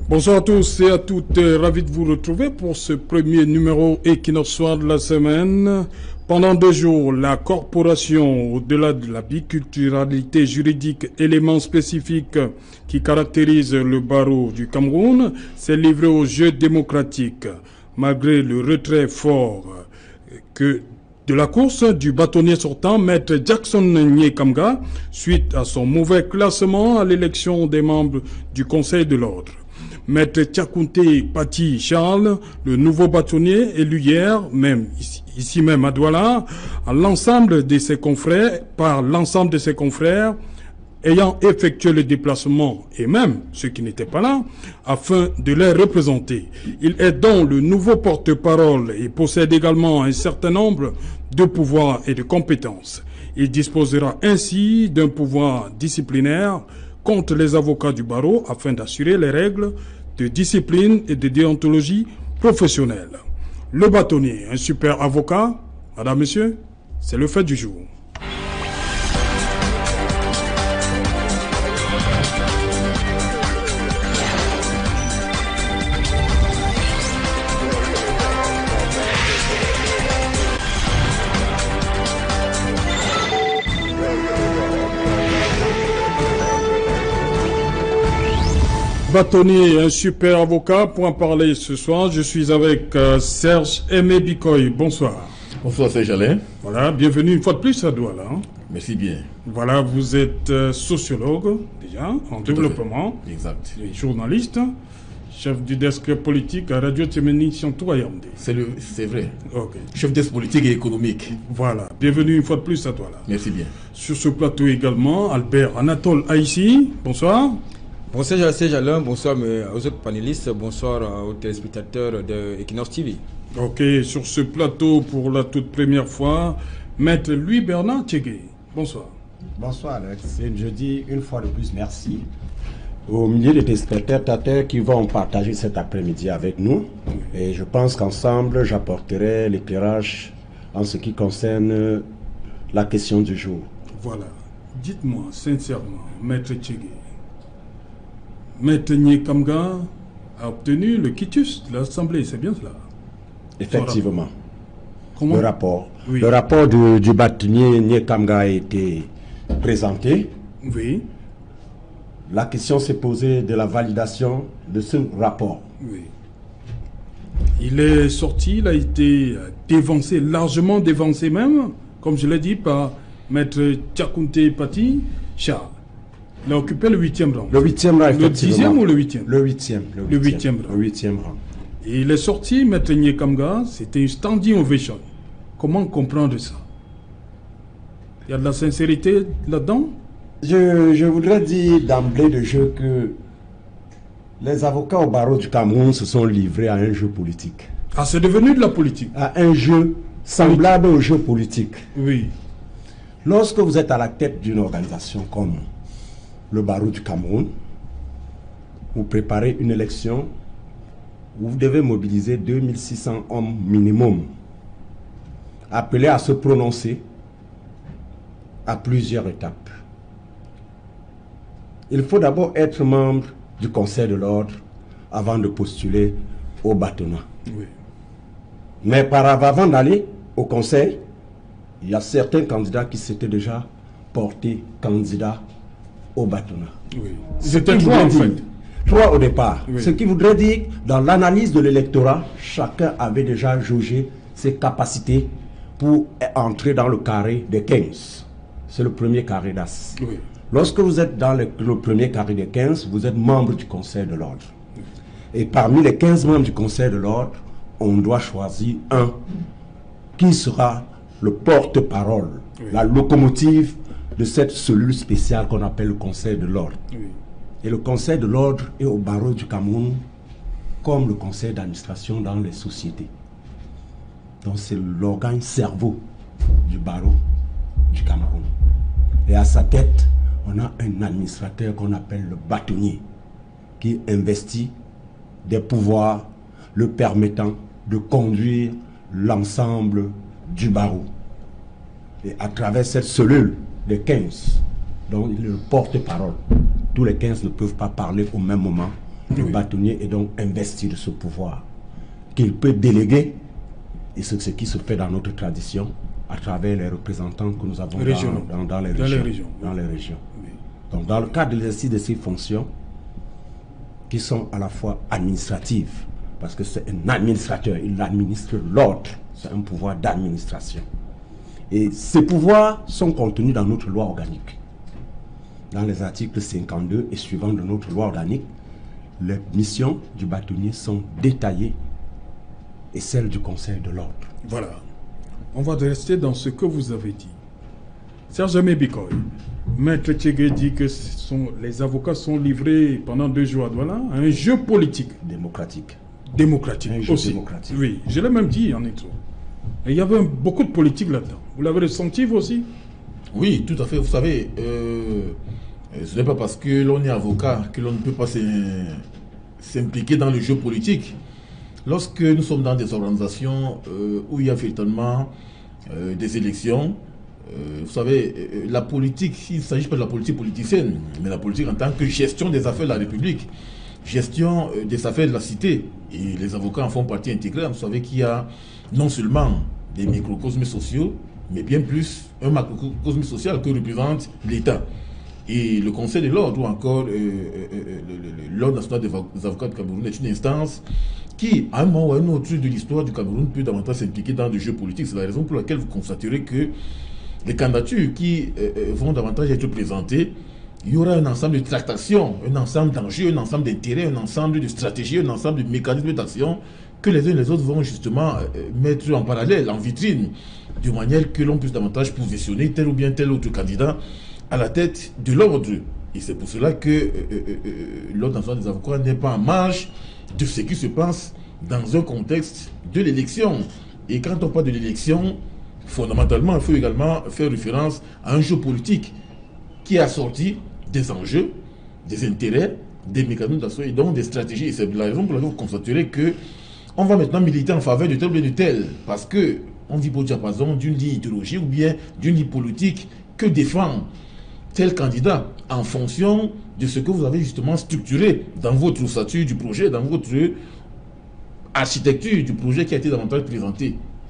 Bonsoir à tous et à toutes, ravi de vous retrouver pour ce premier numéro équinoxoire de la semaine. Pendant 2 jours, la corporation, au-delà de la biculturalité juridique, élément spécifique qui caractérise le barreau du Cameroun, s'est livrée au jeu démocratique, malgré le retrait fort de la course du bâtonnier sortant, Maître Jackson Nyekamga, suite à son mauvais classement à l'élection des membres du Conseil de l'Ordre. Maître Tchakounte Pati Charles, le nouveau bâtonnier, élu hier, ici même à Douala, par l'ensemble de ses confrères, ayant effectué le déplacement, et même ceux qui n'étaient pas là, afin de les représenter. Il est donc le nouveau porte-parole et possède également un certain nombre de pouvoirs et de compétences. Il disposera ainsi d'un pouvoir disciplinaire contre les avocats du barreau afin d'assurer les règles de discipline et de déontologie professionnelle. Le bâtonnier, un super avocat, madame, monsieur, c'est le fait du jour. Bâtonnier, un super avocat. Pour en parler ce soir, je suis avec Serge Aimé Bikoy. Bonsoir. Bonsoir Serge Alain. Voilà, bienvenue une fois de plus à Douala. Merci bien. Voilà, vous êtes sociologue, déjà, en développement. Exact. Et journaliste, chef du desk politique à Radio Téméni Siantou Ayamde. C'est vrai. Ok. Chef desk politique et économique. Voilà, bienvenue une fois de plus à Douala. Merci bien. Sur ce plateau également, Albert Anatole Haïssi. Bonsoir. Bonsoir Serge Alain, bonsoir aux autres panélistes, bonsoir aux téléspectateurs de Equinox TV. Ok, sur ce plateau pour la toute première fois, Maître Louis Bernard Tchégué. Bonsoir. Bonsoir Alex, et je dis une fois de plus merci aux milliers de téléspectateurs qui vont partager cet après-midi avec nous. Et je pense qu'ensemble, j'apporterai l'éclairage en ce qui concerne la question du jour. Voilà. Dites-moi sincèrement, Maître Tchégué, Maître Nyekamga a obtenu le quitus de l'Assemblée, c'est bien cela? Effectivement. Comment? Le rapport. Oui. Le rapport du bâtonnier Nyekamga a été présenté. Oui. La question s'est posée de la validation de ce rapport. Oui. Il est sorti, il a été dévancé, largement dévancé même, comme je l'ai dit, par Maître Tchakounte Pati Charles. Il a occupé le 8e rang. Le 8e rang, effectivement. Le 10e ou le 8e? Le 8e. Le 8e rang. Le 8e rang. Et il est sorti, Maître Nyekamga, c'était une standing ovation. Comment comprendre ça? Il y a de la sincérité là-dedans? Je voudrais dire d'emblée de jeu que les avocats au barreau du Cameroun se sont livrés à un jeu politique. Ah, c'est devenu de la politique? À un jeu semblable au jeu politique. Oui. Lorsque vous êtes à la tête d'une organisation comme le barreau du Cameroun, vous préparez une élection où vous devez mobiliser 2600 hommes minimum, appelés à se prononcer à plusieurs étapes. Il faut d'abord être membre du Conseil de l'Ordre avant de postuler au bâtonnier. Oui. Mais avant d'aller au Conseil, il y a certains candidats qui s'étaient déjà portés candidats au bâtonnier. Oui. C'était 3 en fait. 3 au départ. Oui. Ce qui voudrait dire, dans l'analyse de l'électorat, chacun avait déjà jaugé ses capacités pour entrer dans le carré des 15. C'est le premier carré d'as. Oui. Lorsque vous êtes dans le premier carré des 15, vous êtes membre du Conseil de l'Ordre. Et parmi les 15 membres du Conseil de l'Ordre, on doit choisir un qui sera le porte-parole, oui, la locomotive de cette cellule spéciale qu'on appelle le Conseil de l'Ordre. Oui. Et le Conseil de l'Ordre est au barreau du Cameroun comme le conseil d'administration dans les sociétés. Donc c'est l'organe cerveau du barreau du Cameroun. Et à sa tête, on a un administrateur qu'on appelle le bâtonnier, qui investit des pouvoirs le permettant de conduire l'ensemble du barreau. Et à travers cette cellule des 15, donc il est le porte-parole. Tous les 15 ne peuvent pas parler au même moment. Le bâtonnier est donc investi de ce pouvoir qu'il peut déléguer, et c'est ce qui se fait dans notre tradition à travers les représentants que nous avons dans les régions. Oui. Donc dans le cadre de l'exercice de ces fonctions qui sont à la fois administratives, parce que c'est un administrateur, il administre l'ordre, c'est un pouvoir d'administration. Et ces pouvoirs sont contenus dans notre loi organique. Dans les articles 52 et suivants de notre loi organique, les missions du bâtonnier sont détaillées et celles du Conseil de l'ordre. Voilà. On va rester dans ce que vous avez dit. Serge Bikoy, Maître Tchégué dit que les avocats sont livrés pendant 2 jours à Douala à un jeu politique. Démocratique. Un jeu aussi. Démocratique. Oui, je l'ai même dit en intro. Et il y avait beaucoup de politique là-dedans. Vous l'avez ressenti vous aussi? Oui, tout à fait. Vous savez, ce n'est pas parce que l'on est avocat que l'on ne peut pas s'impliquer dans le jeu politique. Lorsque nous sommes dans des organisations où il y a véritablement des élections, vous savez, la politique, il ne s'agit pas de la politique politicienne, mais la politique en tant que gestion des affaires de la République, gestion des affaires de la cité. Et les avocats en font partie intégrale. Vous savez qu'il y a non seulement des microcosmes sociaux, mais bien plus un macrocosme social que représente l'État. Et le Conseil de l'ordre ou encore l'Ordre national des avocats du Cameroun est une instance qui, à un moment ou à un autre de l'histoire du Cameroun, peut davantage s'impliquer dans le jeu politique. C'est la raison pour laquelle vous constaterez que les candidatures qui vont davantage être présentées, il y aura un ensemble de tractations, un ensemble d'enjeux, un ensemble d'intérêts, un ensemble de stratégies, un ensemble de mécanismes d'action que les uns et les autres vont justement mettre en parallèle, en vitrine, de manière que l'on puisse davantage positionner tel ou bien tel autre candidat à la tête de l'ordre. Et c'est pour cela que l'Ordre national des avocats n'est pas en marge de ce qui se passe dans un contexte de l'élection. Et quand on parle de l'élection, fondamentalement, il faut également faire référence à un jeu politique qui est assorti des enjeux, des intérêts, des mécanismes d'action et donc des stratégies. Et c'est la raison pour laquelle vous constaterez que on va maintenant militer en faveur de tel ou bien de tel, parce que on vit au diapason d'une ligne idéologique ou bien d'une ligne politique que défend tel candidat en fonction de ce que vous avez justement structuré dans votre statut du projet, dans votre architecture du projet qui a été davantage présenté.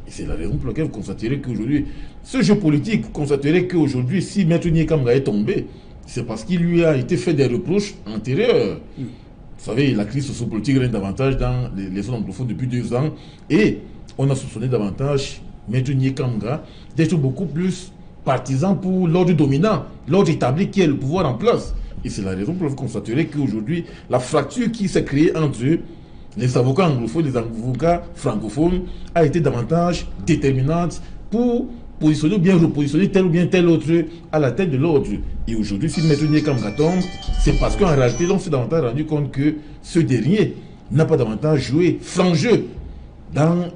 Et c'est la raison pour laquelle vous constaterez qu'aujourd'hui, ce jeu politique, vous constaterez qu'aujourd'hui, si Maître Nyekamba est tombé, c'est parce qu'il lui a été fait des reproches antérieurs. Vous savez, la crise sociopolitique règne davantage dans les zones anglophones depuis 2 ans et on a soupçonné davantage Maître Nyekamba d'être beaucoup plus partisan pour l'ordre dominant, l'ordre établi qui est le pouvoir en place. Et c'est la raison pour laquelle vous constaterez qu'aujourd'hui, la fracture qui s'est créée entre les avocats anglophones et les avocats francophones a été davantage déterminante pour positionner ou bien repositionner tel ou bien tel autre à la tête de l'ordre. Et aujourd'hui, si Maître Nyekamba tombe, c'est parce qu'en réalité, on s'est davantage rendu compte que ce dernier n'a pas davantage joué franc jeu dans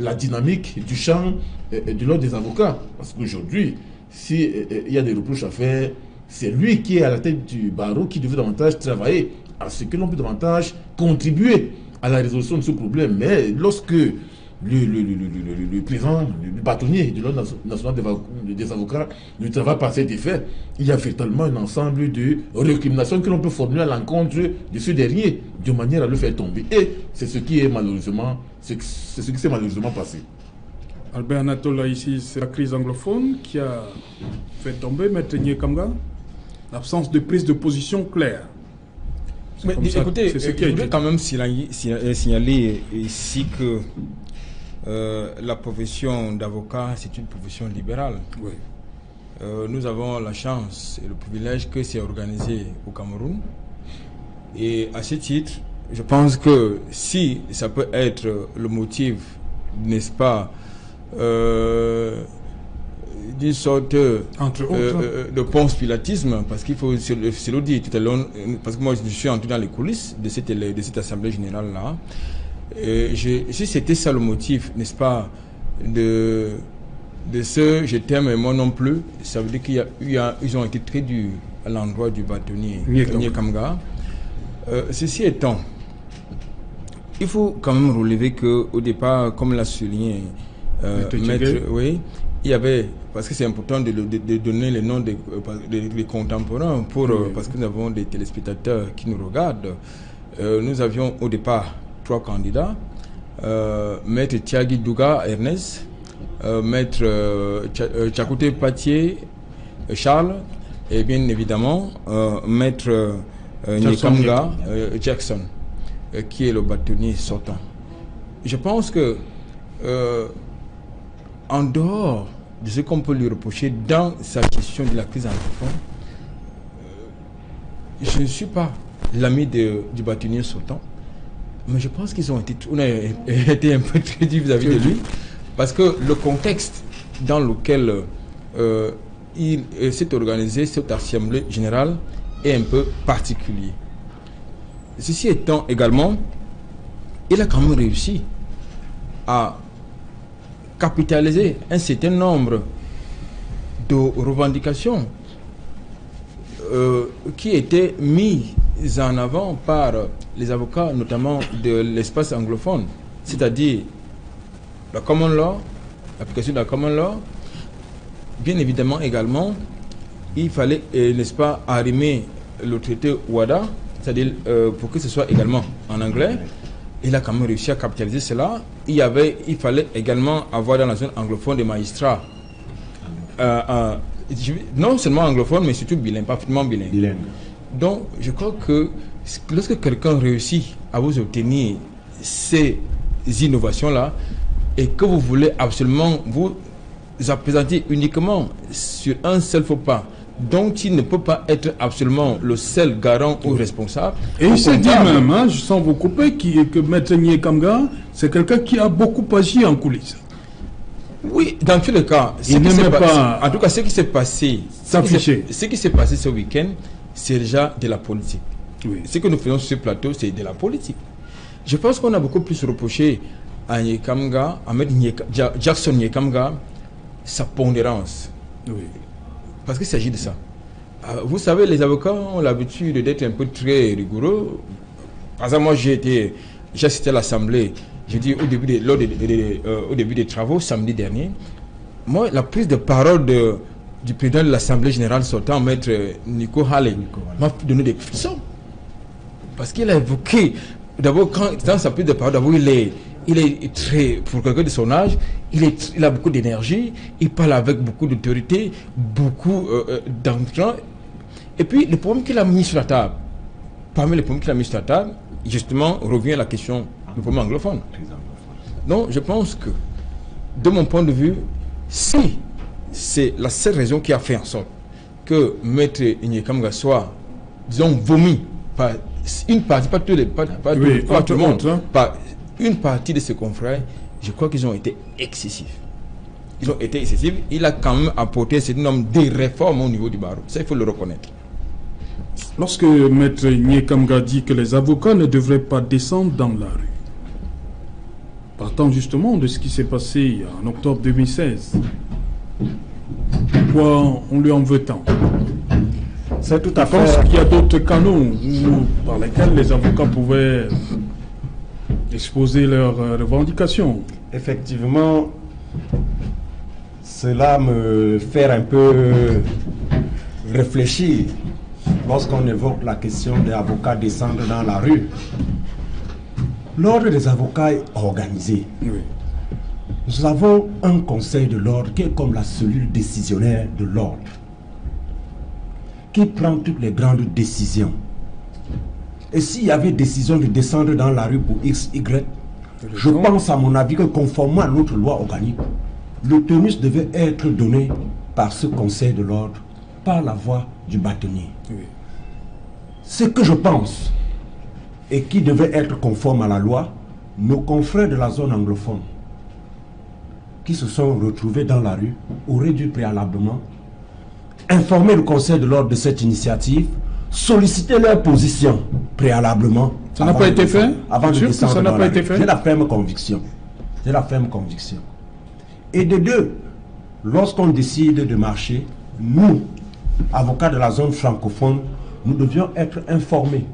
la dynamique du champ de l'ordre des avocats. Parce qu'aujourd'hui, s'il y a des reproches à faire, c'est lui qui est à la tête du barreau qui devait davantage travailler à ce que l'on peut davantage contribuer à la résolution de ce problème. Mais lorsque le président, le bâtonnier de l'Ordre national des avocats ne travaille pas à cet effet, il y a véritablement un ensemble de récriminations que l'on peut formuler à l'encontre de ce dernier, de manière à le faire tomber. Et c'est ce qui est malheureusement, c'est ce qui s'est malheureusement passé. Albert Anatola, ici, c'est la crise anglophone qui a fait tomber Maître Nyekamba. L'absence de prise de position claire. Mais écoutez, je voudrais quand même signaler ici que la profession d'avocat, c'est une profession libérale. Oui. Nous avons la chance et le privilège que c'est organisé au Cameroun. Et à ce titre, je pense que si ça peut être le motif, n'est-ce pas, d'une sorte de conspiratisme, parce qu'il faut se le dire tout à l'heure, parce que moi je suis entré dans les coulisses de cette assemblée générale là. Si c'était ça le motif, n'est-ce pas, de ce je t'aime et moi non plus, ça veut dire qu'ils ont été très durs à l'endroit du bâtonnier Nyekamba. Ceci étant, il faut quand même relever qu'au départ, comme l'a souligné Maître, oui, il y avait, parce que c'est important de donner les noms des contemporains, parce que nous avons des téléspectateurs qui nous regardent. nous avions au départ 3 candidats. Maître Thiagui Douga Ernest, Maître Tchakouté Patié Charles, et bien évidemment Maître Nyekamga Jackson, qui est le bâtonnier sortant. Je pense que en dehors de ce qu'on peut lui reprocher dans sa gestion de la crise anglophone, je ne suis pas l'ami du bâtonnier sortant, mais je pense qu'ils ont été un peu très durs vis-à-vis de lui, parce que le contexte dans lequel il s'est organisé, cette assemblée générale, est un peu particulier. Ceci étant également, il a quand même réussi à capitaliser un certain nombre de revendications qui étaient mises en avant par les avocats, notamment de l'espace anglophone, c'est-à-dire la common law, l'application de la common law. Bien évidemment également, il fallait, n'est-ce pas, arrimer le traité WADA, c'est-à-dire pour que ce soit également en anglais. Il a quand même réussi à capitaliser cela. Il fallait également avoir dans la zone anglophone des magistrats, non seulement anglophones, mais surtout bilingues, parfaitement bilingues. Donc, je crois que lorsque quelqu'un réussit à vous obtenir ces innovations-là, et que vous voulez absolument vous appesantir uniquement sur un seul faux pas, dont il ne peut pas être absolument le seul garant ou responsable. Et il s'est dit même, hein, je sens vous couper, que Maître Nyekamga, c'est quelqu'un qui a beaucoup agi en coulisses. Oui, dans tous les cas, en tout cas, ce qui s'est passé, ce qui s'est passé ce week-end, c'est déjà de la politique. Oui. Ce que nous faisons sur ce plateau, c'est de la politique. Je pense qu'on a beaucoup plus reproché à Nyekamga, à Jackson Nyekamga, sa pondérance. Oui. Parce qu'il s'agit de ça. Vous savez, les avocats ont l'habitude d'être un peu très rigoureux. Par exemple, moi, j'ai assisté à l'Assemblée, j'ai dit au début des travaux, samedi dernier. Moi, la prise de parole du président de l'Assemblée générale sortant, Maître Nico Halley, m'a donné des frissons. Parce qu'il a évoqué, d'abord, dans sa prise de parole, d'abord, il est très, pour quelqu'un de son âge, il a beaucoup d'énergie, il parle avec beaucoup d'autorité, beaucoup d'entrain. Et puis, le problème qu'il a mis sur la table, parmi les problèmes qu'il a mis sur la table, justement, revient à la question du problème anglophone. Donc, je pense que, de mon point de vue, si c'est la seule raison qui a fait en sorte que Maître Nyekamga soit, disons, vomi par une partie, pas tout le monde, hein, par une partie de ses confrères, je crois qu'ils ont été excessifs. Ils ont été excessifs. Il a quand même apporté un certain nombre de réformes au niveau du barreau. Ça, il faut le reconnaître. Lorsque Maître Nyekamga dit que les avocats ne devraient pas descendre dans la rue, partant justement de ce qui s'est passé en octobre 2016, pourquoi on lui en veut tant? C'est tout à fait. Je pense qu'il y a d'autres canaux par lesquels les avocats pouvaient exposer leurs revendications. Effectivement, cela me fait un peu réfléchir lorsqu'on évoque la question des avocats descendre dans la rue. L'ordre des avocats est organisé. Oui. Nous avons un conseil de l'ordre qui est comme la cellule décisionnaire de l'ordre, qui prend toutes les grandes décisions. Et s'il y avait décision de descendre dans la rue pour X, Y, je pense à mon avis que conformément à notre loi organique, le tonus devait être donné par ce conseil de l'ordre, par la voix du bâtonnier. Oui. Ce que je pense, et qui devait être conforme à la loi, nos confrères de la zone anglophone, qui se sont retrouvés dans la rue, auraient dû préalablement informer le conseil de l'ordre de cette initiative, solliciter leur position préalablement. Ça n'a pas été fait? Avant de descendre, ça n'a pas été fait. J'ai la ferme conviction. J'ai la ferme conviction. Et de deux, lorsqu'on décide de marcher, nous, avocats de la zone francophone, nous devions être informés.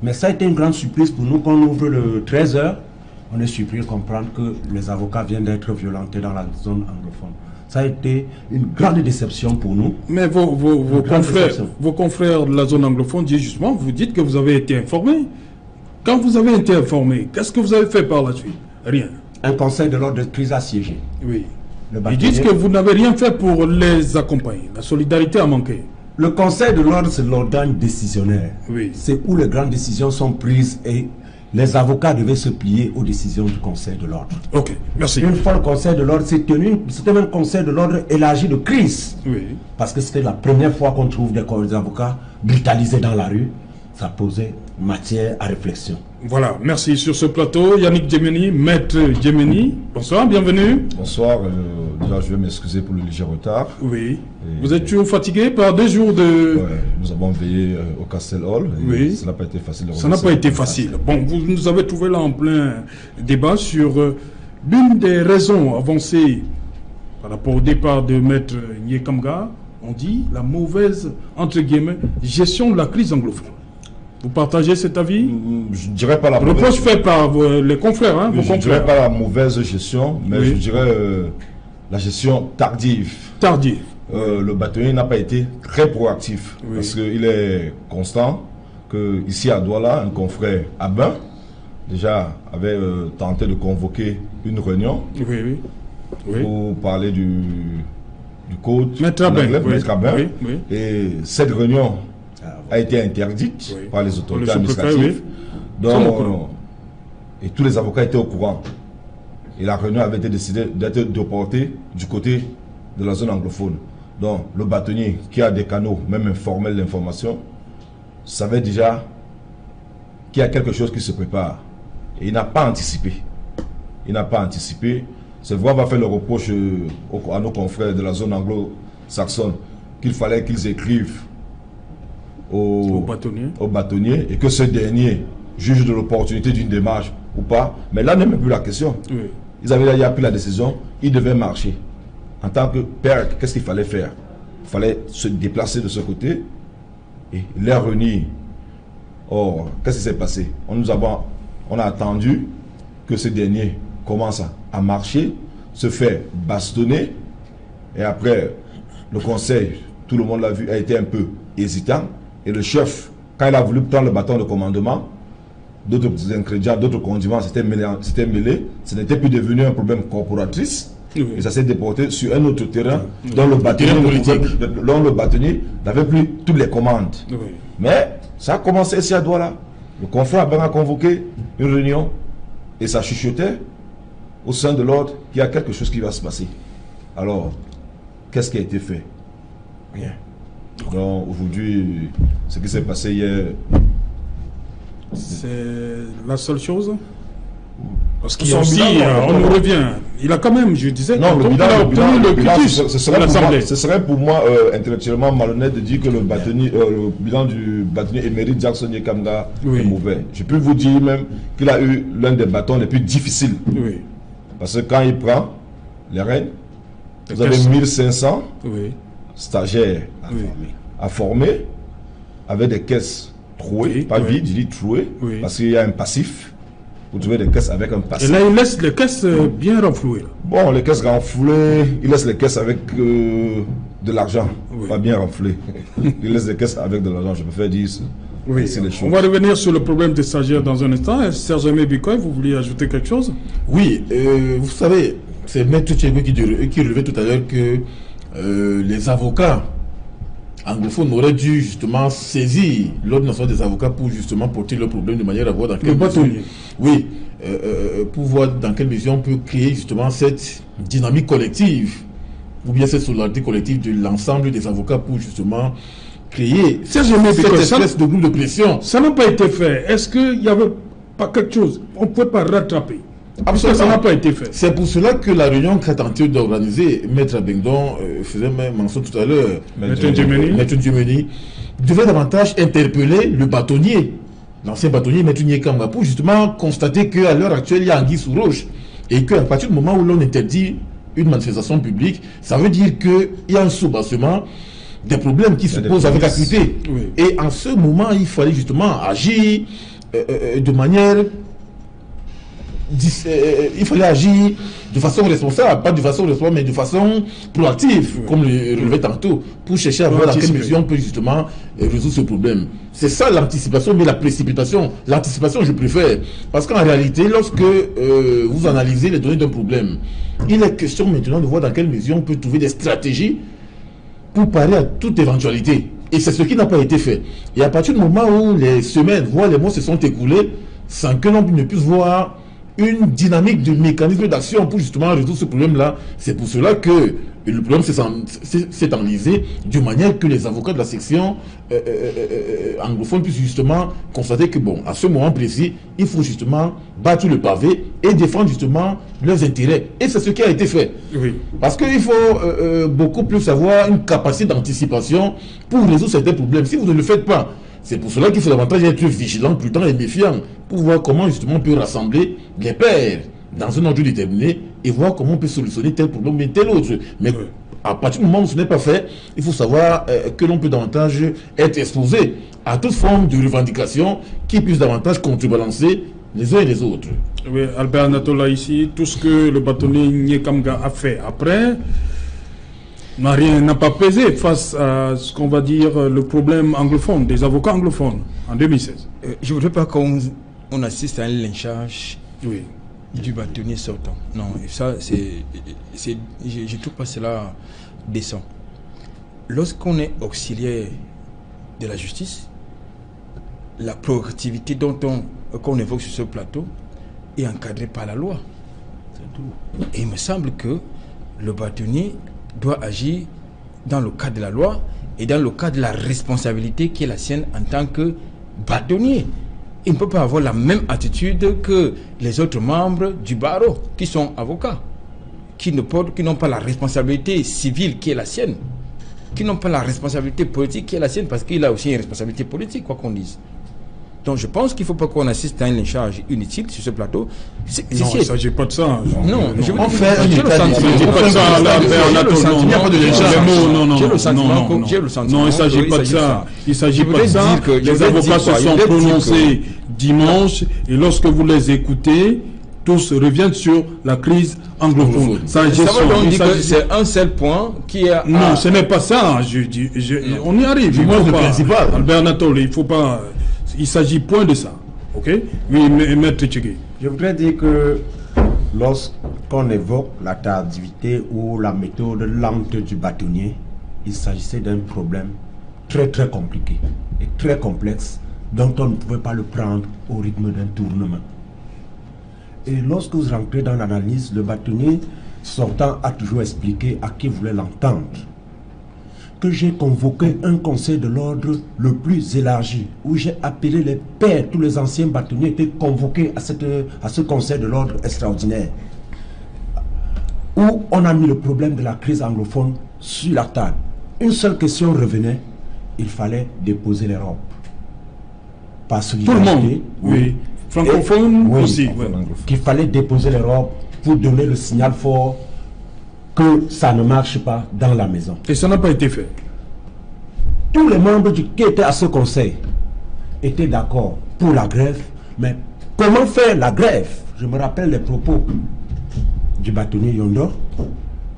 Mais ça a été une grande surprise pour nous quand on ouvre le 13h. On est surpris de comprendre que les avocats viennent d'être violentés dans la zone anglophone. Ça a été une grande déception pour nous. Mais vos confrères de la zone anglophone disent justement, vous dites que vous avez été informés. Quand vous avez été informé, qu'est-ce que vous avez fait par la suite? Rien. Un conseil de l'ordre de crise assiégé. Oui. Le Ils bâtonnier- disent que vous n'avez rien fait pour les accompagner. La solidarité a manqué. Le conseil de l'ordre, c'est l'organe décisionnaire. Oui. C'est où les grandes décisions sont prises et les avocats devaient se plier aux décisions du conseil de l'ordre. Ok, merci. Une fois le conseil de l'ordre s'est tenu, c'était même un conseil de l'ordre élargi de crise. Oui. Parce que c'était la première fois qu'on trouve des avocats brutalisés dans la rue. Ça posait matière à réflexion. Voilà, merci. Sur ce plateau, Yannick Djemeni, maître Djemeni. Bonsoir, bienvenue. Bonsoir, déjà je vais m'excuser pour le léger retard. Oui. Vous êtes toujours fatigué par 2 jours de... Ouais, nous avons veillé au Castle Hall. Et Oui. ça n'a pas été facile. Ça n'a pas été facile. Bon, vous nous avez trouvé là en plein débat sur l'une des raisons avancées par rapport au départ de maître Nyekamga. On dit la mauvaise, entre guillemets, gestion de la crise anglophone. Vous partagez cet avis? Je ne dirais pas la Reproche fait par les confrères, hein, vos je ne confrères. dirais pas la mauvaise gestion, mais Oui. je dirais la gestion tardive. Tardif. Le bâtonnier n'a pas été très proactif Oui. parce qu'il est constant que ici à Douala, un confrère Abin déjà avait tenté de convoquer une réunion Oui, oui. Oui. pour parler du code Maître en Abin, anglais, oui. Maître Abin. Oui, oui. Et cette réunion a été interdite Oui. par les autorités Par le sous-préfet, administratives. oui. Sans Donc, au courant. et tous les avocats étaient au courant. Et la réunion avait été décidée d'être déportée du côté de la zone anglophone. Donc, le bâtonnier qui a des canaux, même informels d'information, savait déjà qu'il y a quelque chose qui se prépare. Et il n'a pas anticipé. Il n'a pas anticipé. C'est vrai, on va faire le reproche à nos confrères de la zone anglo-saxonne qu'il fallait qu'ils écrivent au bâtonnier et que ce dernier juge de l'opportunité d'une démarche ou pas. Mais là n'est même plus la question. Oui. Ils avaient déjà pris la décision, ils devaient marcher. En tant que père, qu'est-ce qu'il fallait faire? Il fallait se déplacer de ce côté et les réunir. Or, qu'est-ce qui s'est passé? On a attendu que ce dernier commence à marcher, se fait bastonner, et après, le conseil, tout le monde l'a vu, a été un peu hésitant, et le chef, quand il a voulu prendre le bâton de commandement, d'autres ingrédients, d'autres condiments s'étaient mêlés, ce n'était plus devenu un problème corporatrice, Oui. et ça s'est déporté sur un autre terrain, Oui. dont le Terrain politique. bâtonnier n'avait plus toutes les commandes. Oui. Mais ça a commencé ici à Douala. Le confrère a convoqué une réunion et ça chuchotait au sein de l'ordre qu'il y a quelque chose qui va se passer. Alors, qu'est-ce qui a été fait? Rien. Donc aujourd'hui, ce qui s'est passé hier... C'est la seule chose? Parce qu'il y Son a aussi, bilan, on nous revient. Il a quand même, je disais, Non, quand le il a obtenu le bilan, quitus ce serait pour moi intellectuellement malhonnête de dire que le bilan du bâtonnier émérite Jackson Nyekamga Oui. est mauvais. Je peux vous dire même qu'il a eu l'un des bâtons les plus difficiles. Oui. Parce que quand il prend les rênes, vous avez Qu'est-ce- 1500 Oui. stagiaires Oui. à former avec des caisses trouées, Oui, pas oui. vides, je dis trouées, Oui. parce qu'il y a un passif. Vous trouvez des caisses avec un Et passif. là, il laisse les caisses bien renflouées. Là. Bon, les caisses renflouées, il laisse les caisses avec de l'argent, Oui. pas bien renflouées. Il laisse les caisses avec de l'argent, je préfère dire Oui. ainsi les On choses. va revenir sur le problème des stagiaires dans un instant. Serge Aimé Bikoy, vous vouliez ajouter quelque chose? Oui, vous savez, c'est Maître Tchégo qui relevait tout à l'heure que les avocats anglophones auraient dû justement saisir l'Ordre national des avocats pour justement porter le problème de manière à voir dans quelle mesure, bâtonnier. oui, pour voir dans quelle mesure on peut créer justement cette dynamique collective ou bien cette solidarité collective de l'ensemble des avocats pour justement créer Serge Aimé cette Bikoy, espèce de groupe de pression. ça n'a pas été fait. Est-ce qu'il n'y avait pas quelque chose? On ne pouvait pas rattraper. Absolument, ça n'a pas été fait. C'est pour cela que la réunion qu'a tenté d'organiser Maître Abengdon faisait même mention tout à l'heure. Maître Djemeni. Maître Djemeni devait davantage interpeller le bâtonnier, l'ancien bâtonnier Maître Nyekamga, pour justement constater qu'à l'heure actuelle, il y a anguille sous roche. Et qu'à partir du moment où l'on interdit une manifestation publique, ça veut dire qu'il y a un soubassement des problèmes qui se posent avec acuité. Oui. Et en ce moment, il fallait justement agir de manière il fallait agir de façon responsable, pas de façon responsable, mais de façon proactive, comme le relevait tantôt, pour chercher à voir dans quelle mesure on peut justement résoudre ce problème. C'est ça l'anticipation, mais la précipitation. L'anticipation, je préfère. Parce qu'en réalité, lorsque vous analysez les données d'un problème, il est question maintenant de voir dans quelle mesure on peut trouver des stratégies pour parer à toute éventualité. Et c'est ce qui n'a pas été fait. Et à partir du moment où les semaines, voire les mois se sont écoulés, sans que l'on ne puisse voir une dynamique de mécanisme d'action pour justement résoudre ce problème-là, c'est pour cela que le problème s'est enlisé de manière que les avocats de la section anglophone puissent justement constater que, bon, à ce moment précis, il faut justement battre le pavé et défendre justement leurs intérêts. Et c'est ce qui a été fait. Oui. Parce qu'il faut beaucoup plus avoir une capacité d'anticipation pour résoudre certains problèmes. Si vous ne le faites pas, c'est pour cela qu'il faut davantage être vigilant, prudent et méfiant pour voir comment justement on peut rassembler les pairs dans un ordre déterminé et voir comment on peut solutionner tel problème et tel autre. Mais à partir du moment où ce n'est pas fait, il faut savoir que l'on peut davantage être exposé à toute forme de revendication qui puisse davantage contrebalancer les uns et les autres. Oui, Albert Natola ici, tout ce que le bâtonnier Nyekamga a fait après n'a pas pesé face à ce qu'on va dire le problème anglophone, des avocats anglophones en 2016. Je ne voudrais pas qu'on assiste à un lynchage du bâtonnier sortant. Non, ça, je trouve pas cela décent. Lorsqu'on est auxiliaire de la justice, la proactivité qu'on évoque sur ce plateau est encadrée par la loi. Et il me semble que le bâtonnier doit agir dans le cadre de la loi et dans le cadre de la responsabilité qui est la sienne en tant que bâtonnier. Il ne peut pas avoir la même attitude que les autres membres du barreau qui sont avocats, qui n'ont pas la responsabilité civile qui est la sienne, qui n'ont pas la responsabilité politique qui est la sienne, parce qu'il a aussi une responsabilité politique, quoi qu'on dise. Donc je pense qu'il ne faut pas qu'on assiste à une charge inutile sur ce plateau. Non, il ne s'agit pas de ça. Non, je veux on fait un état il ne s'agit pas de ça. Il n'y a pas de lynchage. Non, il ne s'agit pas de ça. Il ne s'agit pas de ça. Les avocats se sont prononcés dimanche et lorsque vous les écoutez, tous reviennent sur la crise anglophone. Ça veut dire que c'est un seul point qui est... Non, ce n'est pas ça. On y arrive. Moi, le principal. Albert Natol, il ne faut pas... Il s'agit point de ça. Ok? Oui, Maître Tchégué. Je voudrais dire que lorsqu'on évoque la tardivité ou la méthode lente du bâtonnier, il s'agissait d'un problème très très compliqué et très complexe dont on ne pouvait pas le prendre au rythme d'un tournement. Et lorsque vous rentrez dans l'analyse, le bâtonnier sortant a toujours expliqué à qui voulait l'entendre que j'ai convoqué un conseil de l'ordre le plus élargi, où j'ai appelé les pairs, tous les anciens bâtonniers étaient convoqués à ce conseil de l'ordre extraordinaire, où on a mis le problème de la crise anglophone sur la table. Une seule question revenait, il fallait déposer les robes. Par solidarité. Tout le monde, oui. Francophone aussi. Oui. Qu'il fallait déposer les robes pour donner le signal fort que ça ne marche pas dans la maison. Et ça n'a pas été fait. Tous les membres qui étaient à ce conseil étaient d'accord pour la grève, mais comment faire la grève? Je me rappelle les propos du bâtonnier Yondor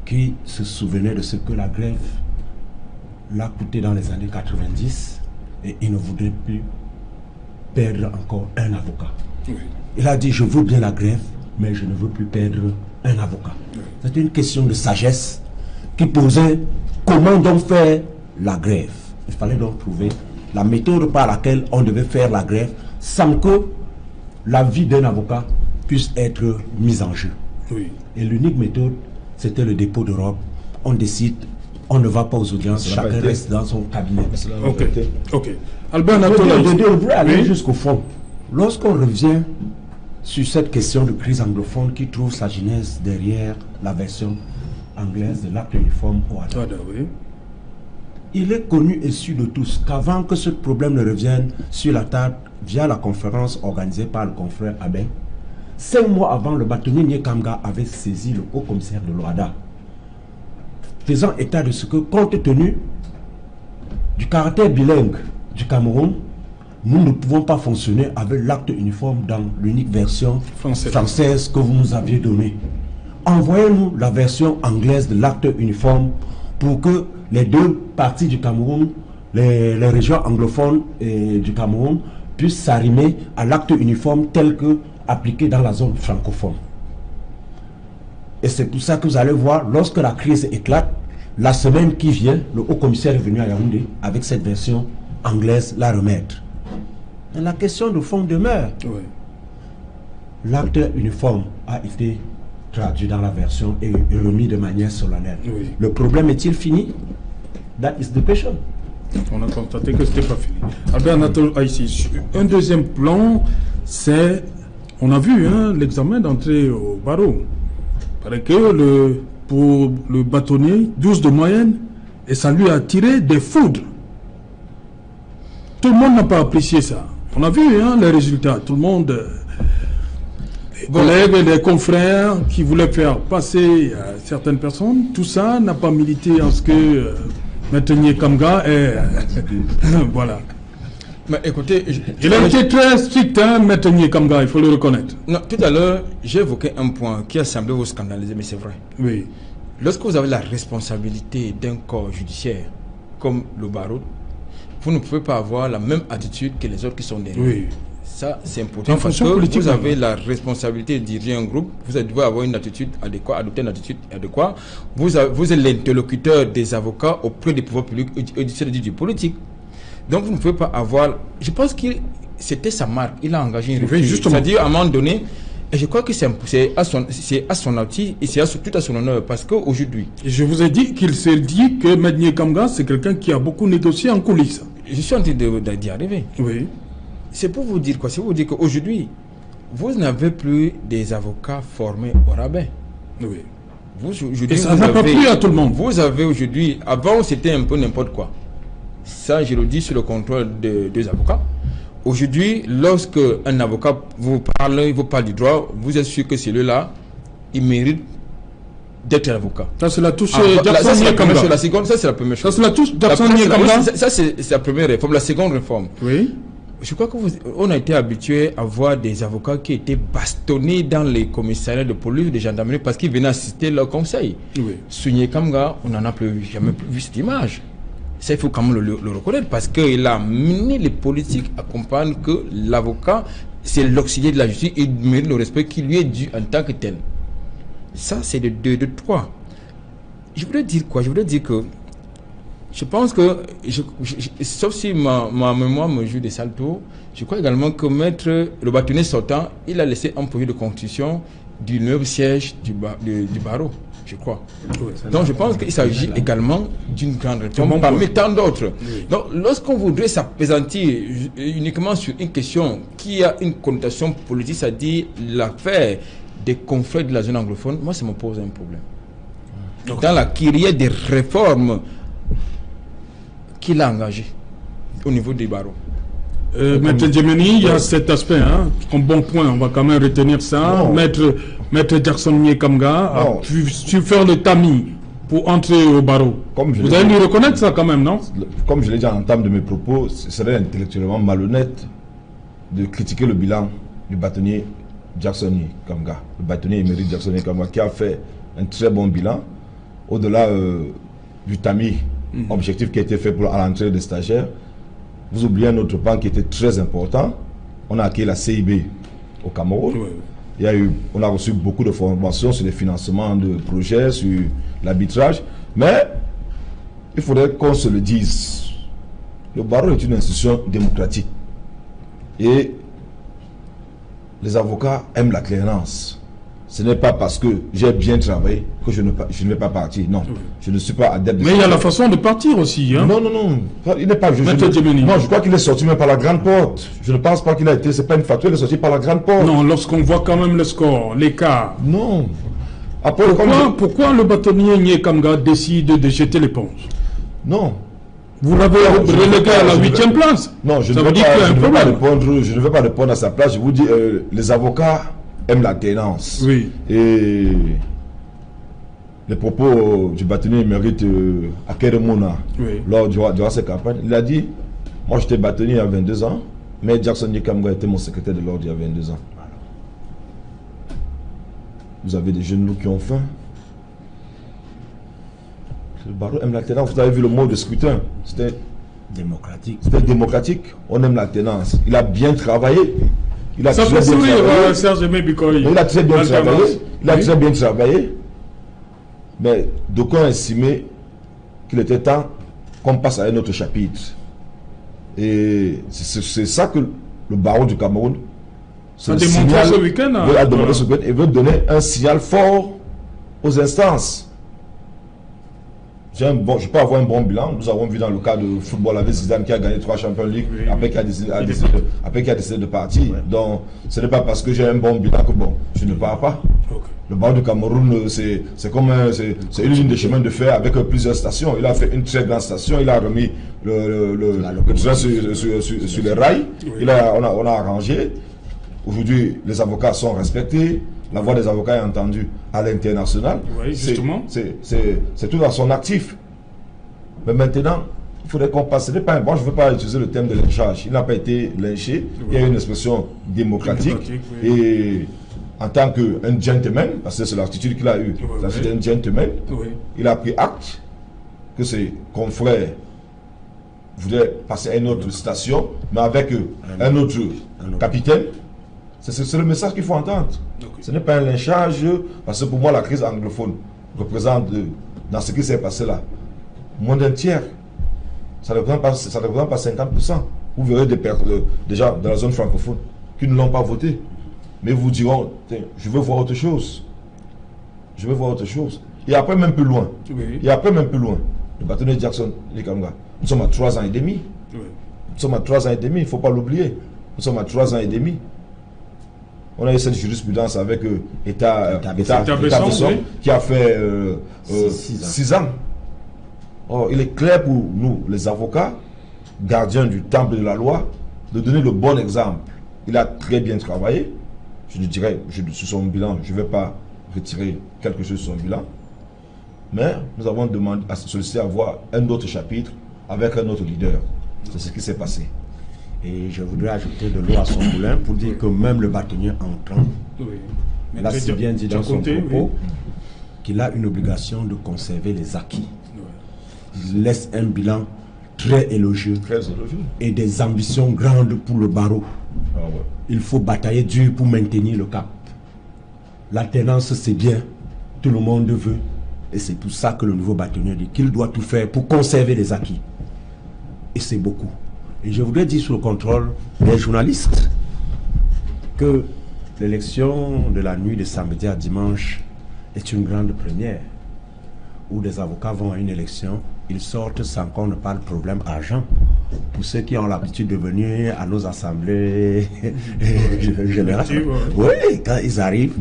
qui se souvenait de ce que la grève l'a coûté dans les années 90 et il ne voudrait plus perdre encore un avocat. Oui. Il a dit, je veux bien la grève, mais je ne veux plus perdre un avocat. C'était une question de sagesse qui posait comment donc faire la grève. Il fallait donc trouver la méthode par laquelle on devait faire la grève sans que la vie d'un avocat puisse être mise en jeu. Oui. Et l'unique méthode, c'était le dépôt de robe. On décide, on ne va pas aux audiences, chacun reste dans son cabinet. Ok. Albert Natol, on devrait aller jusqu'au fond. Lorsqu'on revient sur cette question de crise anglophone qui trouve sa genèse derrière la version anglaise de l'acte uniforme OADA. Il est connu et su de tous qu'avant que ce problème ne revienne sur la table via la conférence organisée par le confrère Abel, 5 mois avant, le bâtonnier Nyekamga avait saisi le haut commissaire de l'OADA, faisant état de ce que, compte tenu du caractère bilingue du Cameroun, nous ne pouvons pas fonctionner avec l'acte uniforme dans l'unique version française que vous nous aviez donnée. Envoyez-nous la version anglaise de l'acte uniforme pour que les deux parties du Cameroun, les régions anglophones du Cameroun, puissent s'arrimer à l'acte uniforme tel que appliqué dans la zone francophone. Et c'est pour ça que vous allez voir, lorsque la crise éclate, la semaine qui vient, le haut-commissaire est venu à Yaoundé avec cette version anglaise la remettre. Et la question de fond demeure. Oui. L'acte uniforme a été traduit dans la version et remis de manière solennelle. Oui. Le problème est-il fini? That is the question. On a constaté que ce n'était pas fini. Albert Natal Aïssi, un deuxième plan, c'est, on a vu l'examen d'entrée au barreau. Il paraît que pour le bâtonnier, 12 de moyenne, et ça lui a tiré des foudres. Tout le monde n'a pas apprécié ça. On a vu les résultats. Tout le monde, les collègues, les confrères qui voulaient faire passer certaines personnes, tout ça n'a pas milité en ce que Maître Kamga est... voilà. Mais écoutez, il a été très strict, Maître Kamga, il faut le reconnaître. Non, tout à l'heure, j'ai évoqué un point qui a semblé vous scandaliser, mais c'est vrai. Oui. Lorsque vous avez la responsabilité d'un corps judiciaire comme le barreau, vous ne pouvez pas avoir la même attitude que les autres qui sont derrière. Oui. Ça, c'est important parce que vous avez la responsabilité de diriger un groupe, vous devez avoir une attitude adéquate, adopter une attitude adéquate. Vous êtes l'interlocuteur des avocats auprès des pouvoirs publics et du politique. Donc vous ne pouvez pas avoir... Je pense que c'était sa marque, il a engagé une réflexion. C'est-à-dire, à un moment donné, et je crois que c'est à son outil et c'est tout à son honneur parce qu'aujourd'hui... Je vous ai dit qu'il s'est dit que Maître Kamga, c'est quelqu'un qui a beaucoup négocié en coulisses. Je suis en train d'y arriver. Oui. C'est pour vous dire quoi? C'est pour vous dire qu'aujourd'hui, vous n'avez plus des avocats formés au rabais. Oui. Et ça n'a pas plu à tout le monde. Vous avez aujourd'hui... Avant, c'était un peu n'importe quoi. Ça, je le dis sur le contrôle des avocats. Aujourd'hui, lorsque un avocat vous parle du droit, vous êtes sûr que celui-là, il mérite d'être avocat. Ça, c'est la touche d'Absanier Kamga. Ça, c'est la première chose. Ça, c'est la touche d'Absanier Kamga. Ça, c'est la première réforme. La seconde réforme. Oui. Je crois qu'on a été habitué à voir des avocats qui étaient bastonnés dans les commissariats de police, de gendarmerie, parce qu'ils venaient assister leur conseil. Oui. Absanier Kamga, on n'en a jamais plus vu cette image. Ça, il faut quand même le reconnaître, parce qu'il a mené les politiques à comprendre que l'avocat, c'est l'auxiliaire de la justice, il mérite le respect qui lui est dû en tant que tel. Ça, c'est de trois. Je voudrais dire quoi? Je voudrais dire que je pense que, sauf si ma mémoire me joue des saltos, je crois également que Maître le bâtonnier sortant, il a laissé un projet de constitution du nouveau siège du barreau, je crois. Oui, donc je pense qu'il s'agit également d'une grande réforme parmi tant d'autres. Oui. Donc lorsqu'on voudrait s'appesantir uniquement sur une question qui a une connotation politique, c'est-à-dire l'affaire des confrères de la zone anglophone, moi ça me pose un problème. Okay. Dans la kyrielle des réformes qu'il a engagé au niveau des barreaux. Maître Djemeni, il y a cet aspect, un bon point, on va quand même retenir ça. Maître Jackson Kamga a pu faire le tamis pour entrer au barreau. Vous allez lui reconnaître ça quand même, non? Comme je l'ai dit en entame de mes propos, ce serait intellectuellement malhonnête de critiquer le bilan du bâtonnier Jackson Kamga, le bâtonnier émérite Jackson Kamga, qui a fait un très bon bilan, au-delà du tamis objectif qui a été fait à l'entrée des stagiaires. Vous oubliez un autre point qui était très important. On a acquis la CIB au Cameroun. Oui. On a reçu beaucoup de formations sur les financements de projets, sur l'arbitrage. Mais il faudrait qu'on se le dise. Le barreau est une institution démocratique. Et les avocats aiment la clairance. Ce n'est pas parce que j'ai bien travaillé que je ne vais pas partir. Non, je ne suis pas adepte de ça. Mais il y a la façon de partir aussi. Non. Il n'est pas... je crois qu'il est sorti même par la grande porte. Je ne pense pas qu'il a été... C'est pas une fatwa, il est sorti par la grande porte. Non, lorsqu'on voit quand même le score, l'écart. Non. Après, pourquoi le bâtonnier Kamga décide de jeter l'éponge? Non. Vous l'avez relégué à la 8e place. Non, je ne veux pas répondre à sa place. Je vous dis, les avocats aiment la tenance. Oui. Et les propos du bâtonnier émérite à Keremona, lors durant ses campagnes, il a dit, moi j'étais bâtonnier à 22 ans, Mais Jackson Nikamga était mon secrétaire de l'ordre il y a 22 ans. Voilà. Vous avez des jeunes loups qui ont faim. Le barreau aime l'alternance. Vous avez vu le mode de scrutin. C'était Démocratique. démocratique. On aime l'alternance. Il a bien travaillé. Il a Ça très fait bien sourire travaillé. Serge Aimé Bikoy. Il a très bien L'alternance. travaillé. Il a Oui. très bien travaillé. Mais d'aucuns ont estimé qu'il était temps qu'on passe à un autre chapitre. Et c'est ça que le barreau du Cameroun A démontré ce week-end. Hein. a demandé ce week-end et veut donner un signal fort aux instances. Je peux avoir un bon bilan. Nous avons vu dans le cas de football avec Zidane qui a gagné 3 Champions League Oui, après qu'il a décidé de partir. Donc ce n'est pas parce que j'ai un bon bilan que bon, je ne pars pas. Ok. Le barreau du Cameroun, c'est comme c'est une ligne de chemin de fer avec plusieurs stations. Il a fait une très grande station. Il a remis le train sur les rails. Oui. On a arrangé. Aujourd'hui, les avocats sont respectés. La voix des avocats est entendue à l'international. Oui, justement. C'est tout dans son actif. Mais maintenant, il faudrait qu'on passe. Ce n'est pas bon, je ne veux pas utiliser le terme de lynchage. Il n'a pas été lynché. Oui. Il y a une expression démocratique. Oui. Et en tant qu'un gentleman, parce que c'est l'attitude qu'il a eue, Oui, l'attitude oui. d'un gentleman, Oui. il a pris acte que ses confrères voulaient passer à une autre station, mais avec un autre capitaine. C'est le message qu'il faut entendre. Ok. Ce n'est pas un lynchage, parce que pour moi, la crise anglophone représente, dans ce qui s'est passé là, moins d'un tiers. Ça ne représente pas 50%. Vous verrez des gens dans la zone francophone qui ne l'ont pas voté. Mais vous diront, je veux voir autre chose. Je veux voir autre chose. Et après, même plus loin. Oui. Et après, même plus loin. Le bâtonnier Jackson Nikamga. Nous sommes à 3 ans et demi. Oui. Nous sommes à 3 ans et demi, il ne faut pas l'oublier. Nous sommes à 3 ans et demi. On a eu cette jurisprudence avec État Besson, oui. qui a fait 6 ans. Or, il est clair pour nous, les avocats, gardiens du temple de la loi, de donner le bon exemple. Il a très bien travaillé. Je le dirais, sur son bilan, je ne vais pas retirer quelque chose sur son bilan. Mais nous avons demandé à solliciter à voir un autre chapitre avec un autre leader. C'est ce qui s'est passé. Et je voudrais ajouter de l'eau à son moulin pour dire que même le bâtonnier entrant, Oui. Mais l'a si bien dit dans son propos, oui. qu'il a une obligation de conserver les acquis. Oui. Il laisse un bilan très élogieux Très élogieux. et des ambitions grandes pour le barreau. Ah ouais. Il faut batailler dur pour maintenir le cap. L'alternance, c'est bien. Tout le monde veut. Et c'est pour ça que le nouveau bâtonnier dit qu'il doit tout faire pour conserver les acquis. Et c'est beaucoup. Et je voudrais dire sous le contrôle des journalistes que l'élection de la nuit de samedi à dimanche est une grande première. Où des avocats vont à une élection, ils sortent sans qu'on ne parle problème argent. Pour ceux qui ont l'habitude de venir à nos assemblées générales, oui, quand ils arrivent,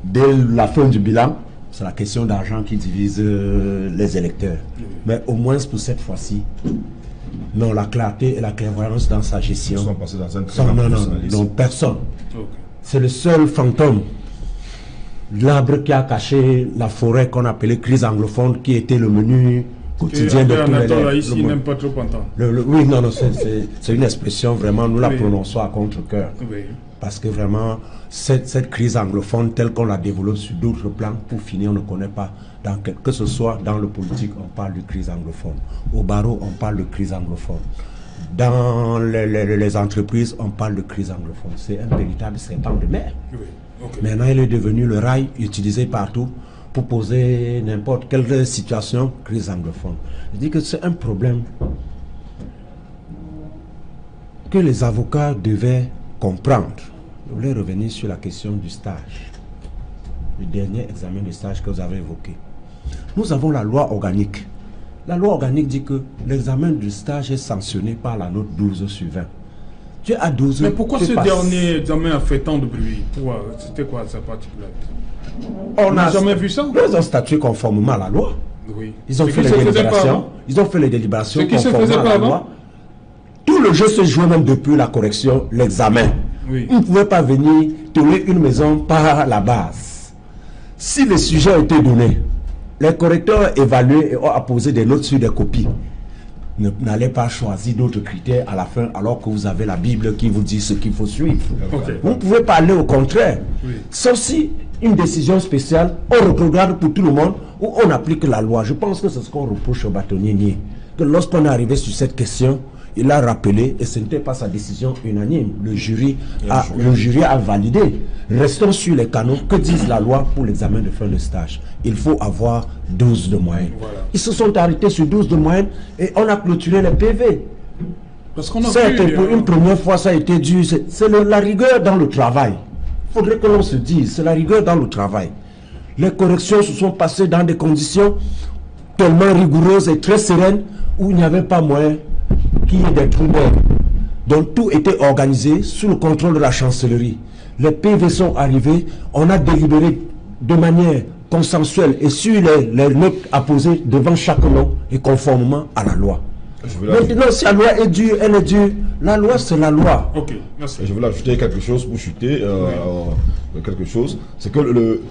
dès la fin du bilan, c'est la question d'argent qui divise les électeurs. Mais au moins pour cette fois-ci, non, la clarté et la clairvoyance dans sa gestion. Ils sont passés dans un très grand professionnalisme. Non, personne. Ok. C'est le seul fantôme, l'arbre qui a caché la forêt qu'on appelait crise anglophone, qui était le menu quotidien de tous les Anatole élèves. ici n'aime pas trop entendre. Oui, non, c'est une expression vraiment, nous la Oui. prononçons à contre-cœur. Oui. Parce que vraiment, cette crise anglophone telle qu'on la développe sur d'autres plans, pour finir, on ne connaît pas. Que ce soit dans le politique, on parle de crise anglophone. Au barreau, on parle de crise anglophone. Dans les entreprises, on parle de crise anglophone. C'est un véritable serpent de mer. Oui. Ok. Maintenant, il est devenu le rail utilisé partout pour poser n'importe quelle situation, crise anglophone. Je dis que c'est un problème que les avocats devaient comprendre. Je voulais revenir sur la question du stage. Le dernier examen de stage que vous avez évoqué. Nous avons la loi organique. La loi organique dit que l'examen du stage est sanctionné par la note 12/20. Tu es à 12. Mais pourquoi tu ce passes. dernier examen a fait tant de bruit? C'était quoi sa particularité? On n'a jamais vu ça. Ils ont statué conformément à la loi. Oui. Ils ont Ce fait qui les se faisait pas délibérations. avant. Ils ont fait les délibérations Ce qui se conformément faisait à pas la avant. loi. Tout le jeu se jouait même depuis la correction, l'examen. Oui. Vous ne pouvez pas venir tourner une maison par la base. Si les sujets ont été donnés, les correcteurs ont évalué et ont apposé des notes sur des copies. n'allez pas choisir d'autres critères à la fin alors que vous avez la Bible qui vous dit ce qu'il faut suivre. Vous ne pouvez pas aller au contraire. Sauf si une décision spéciale, on regarde pour tout le monde ou on applique la loi. Je pense que c'est ce qu'on reproche au bâtonnier Nié. Que lorsqu'on est arrivé sur cette question, il a rappelé, et ce n'était pas sa décision unanime, le jury a validé. Restons sur les canaux. Que dit la loi pour l'examen de fin de stage? Il faut avoir 12 de moyenne. Voilà. Ils se sont arrêtés sur 12 de moyenne et on a clôturé les PV. Parce qu'on a pour une première fois, ça a été dû. C'est la rigueur dans le travail. Il faudrait que l'on se dise, c'est la rigueur dans le travail. Les corrections se sont passées dans des conditions tellement rigoureuses et très sereines où il n'y avait pas moyen qu'il y ait des troubles. Donc tout était organisé sous le contrôle de la chancellerie. Les PV sont arrivés, on a délibéré de manière consensuelle et sur les notes apposées devant chaque nom et conformément à la loi. Maintenant, si la loi est dure, elle est dure. La loi, c'est la loi. Ok, merci. Je voulais ajouter quelque chose pour chuter. Quelque chose. C'est que le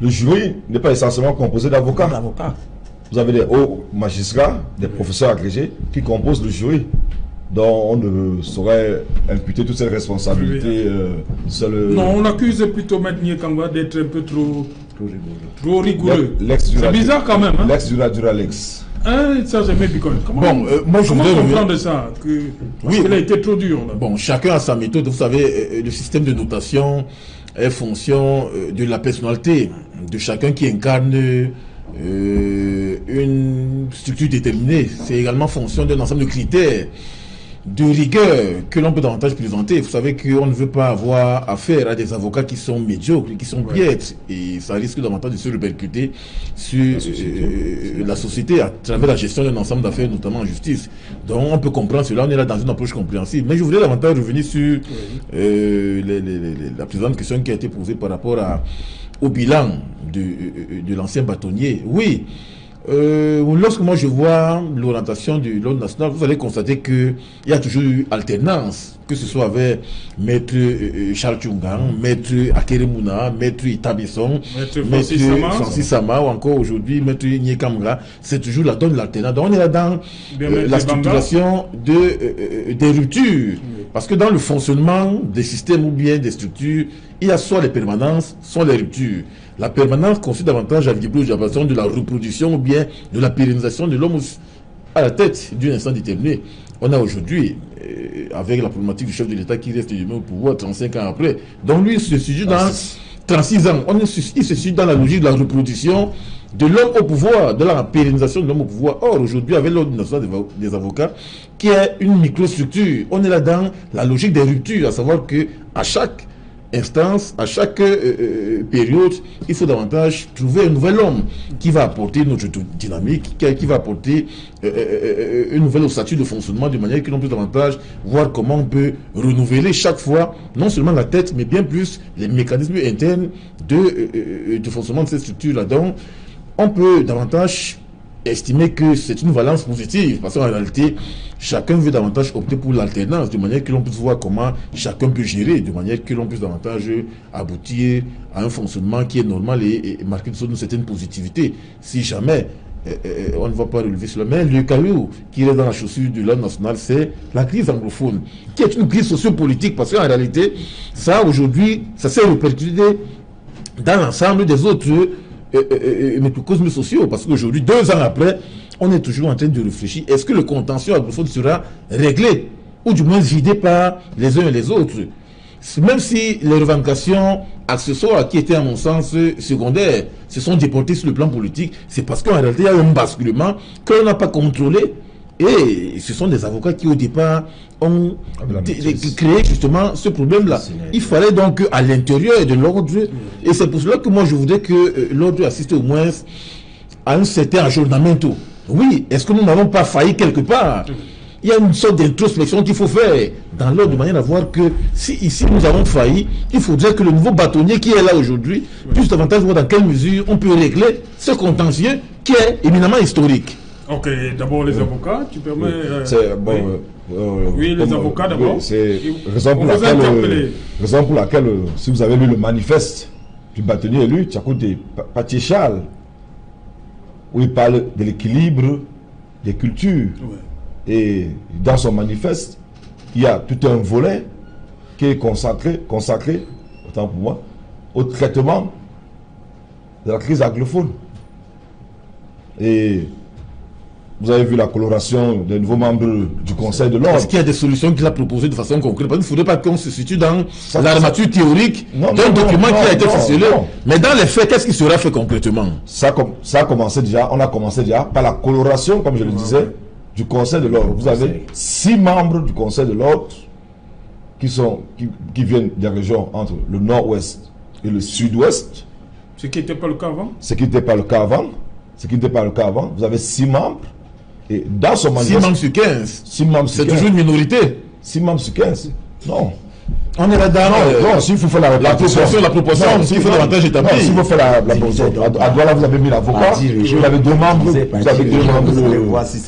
jury n'est pas essentiellement composé d'avocats. Vous avez des hauts magistrats, des professeurs agrégés qui composent le jury. Donc on ne saurait imputer toute cette responsabilité Non, on accuse plutôt M. Kangwa d'être un peu trop rigoureux. C'est bizarre quand même. Hein? L'ex dura l'ex. Ça j'ai même picolé. Moi je voudrais comprendre ça parce qu'il a été trop dur. Là. Bon, chacun a sa méthode. Vous savez, le système de notation est fonction de la personnalité de chacun qui incarne une structure déterminée. C'est également fonction d'un ensemble de critères de rigueur que l'on peut davantage présenter. Vous savez qu'on ne veut pas avoir affaire à des avocats qui sont médiocres, qui sont piètres, et ça risque davantage de se répercuter sur la société à travers la gestion d'un ensemble d'affaires, notamment en justice. Donc on peut comprendre cela, on est là dans une approche compréhensible. Mais je voudrais davantage revenir sur la présente question qui a été posée par rapport au bilan de l'ancien bâtonnier. Oui. Lorsque moi je vois l'orientation de l'ordre national, vous allez constater qu'il y a toujours eu alternance, que ce soit avec Maître Charles Tchungang, Maître Akeremouna, Maître Itabisson, Maître Francis Sama ou encore aujourd'hui Maître Nye Kamra. C'est toujours la donne de l'alternance. Donc on est là dans la structuration des ruptures. Parce que dans le fonctionnement des systèmes ou bien des structures, il y a soit les permanences, soit les ruptures. La permanence consiste davantage à l'observation de la reproduction ou bien de la pérennisation de l'homme à la tête d'un instant déterminé. On a aujourd'hui, avec la problématique du chef de l'État qui reste au pouvoir 35 ans après, donc lui, il se situe dans 36 ans. Il se situe dans la logique de la reproduction de l'homme au pouvoir, de la pérennisation de l'homme au pouvoir. Or, aujourd'hui, avec l'ordre national des avocats, qui est une microstructure, on est là dans la logique des ruptures, à savoir que à chaque instance, à chaque période, il faut davantage trouver un nouvel homme qui va apporter notre dynamique, qui va apporter une nouvelle ossature de fonctionnement, de manière que l'on peut davantage voir comment on peut renouveler chaque fois, non seulement la tête, mais bien plus les mécanismes internes de fonctionnement de cette structure-là. Donc, on peut davantage estimer que c'est une valence positive, parce qu'en réalité, chacun veut davantage opter pour l'alternance, de manière que l'on puisse voir comment chacun peut gérer, de manière que l'on puisse davantage aboutir à un fonctionnement qui est normal et marqué de certaine positivité. Si jamais on ne va pas relever cela, mais le caillou qui est dans la chaussure de l'ordre national, c'est la crise anglophone, qui est une crise sociopolitique, parce qu'en réalité, ça aujourd'hui, ça s'est répercuté dans l'ensemble des autres microcosmes sociaux, parce qu'aujourd'hui, 2 ans après, on est toujours en train de réfléchir, est-ce que le contentieux anglophone sera réglé, ou du moins vidé par les uns et les autres, même si les revendications accessoires qui étaient à mon sens secondaires se sont déportées sur le plan politique, c'est parce qu'en réalité, il y a un basculement que l'on n'a pas contrôlé. Et ce sont des avocats qui au départ ont créé justement ce problème-là. Il fallait donc à l'intérieur de l'ordre, et c'est pour cela que moi je voudrais que l'ordre assiste au moins à un certain aggiornamento. Oui, est-ce que nous n'avons pas failli quelque part? Il y a une sorte d'introspection qu'il faut faire dans l'ordre, de manière à voir que si ici nous avons failli, il faudrait que le nouveau bâtonnier qui est là aujourd'hui puisse davantage voir dans quelle mesure on peut régler ce contentieux qui est éminemment historique. Ok, d'abord les avocats, tu permets... Oui, les avocats d'abord. C'est raison pour laquelle, si vous avez lu le manifeste du bâtonnier élu, Tchakoute Patiéchal, où il parle de l'équilibre des cultures. Et dans son manifeste, il y a tout un volet qui est consacré, autant pour moi, au traitement de la crise anglophone. Et vous avez vu la coloration des nouveaux membres du Conseil de l'Ordre. Est-ce qu'il y a des solutions qu'il a proposées de façon concrète? Parce qu'il ne faudrait pas qu'on se situe dans l'armature théorique d'un document qui a été ficelé. Mais dans les faits, qu'est-ce qui sera fait concrètement? Ça a commencé déjà, on a commencé déjà par la coloration, comme je le disais, du Conseil de l'Ordre. Vous avez 6 membres du Conseil de l'Ordre qui viennent des régions entre le nord-ouest et le sud-ouest. Ce qui n'était pas le cas avant. Ce qui n'était pas le cas avant. Vous avez 6 membres. Et dans son manifeste... 6 membres sur 15. 6 membres sur 15. C'est toujours une minorité. 6 membres sur 15. Non. On est là-dedans. Non, s'il faut faire la proportion, s'il faut davantage établir. S'il faut faire la proportion. À Douala, vous avez mis l'avocat. Vous avez 2 membres. Vous avez 2 membres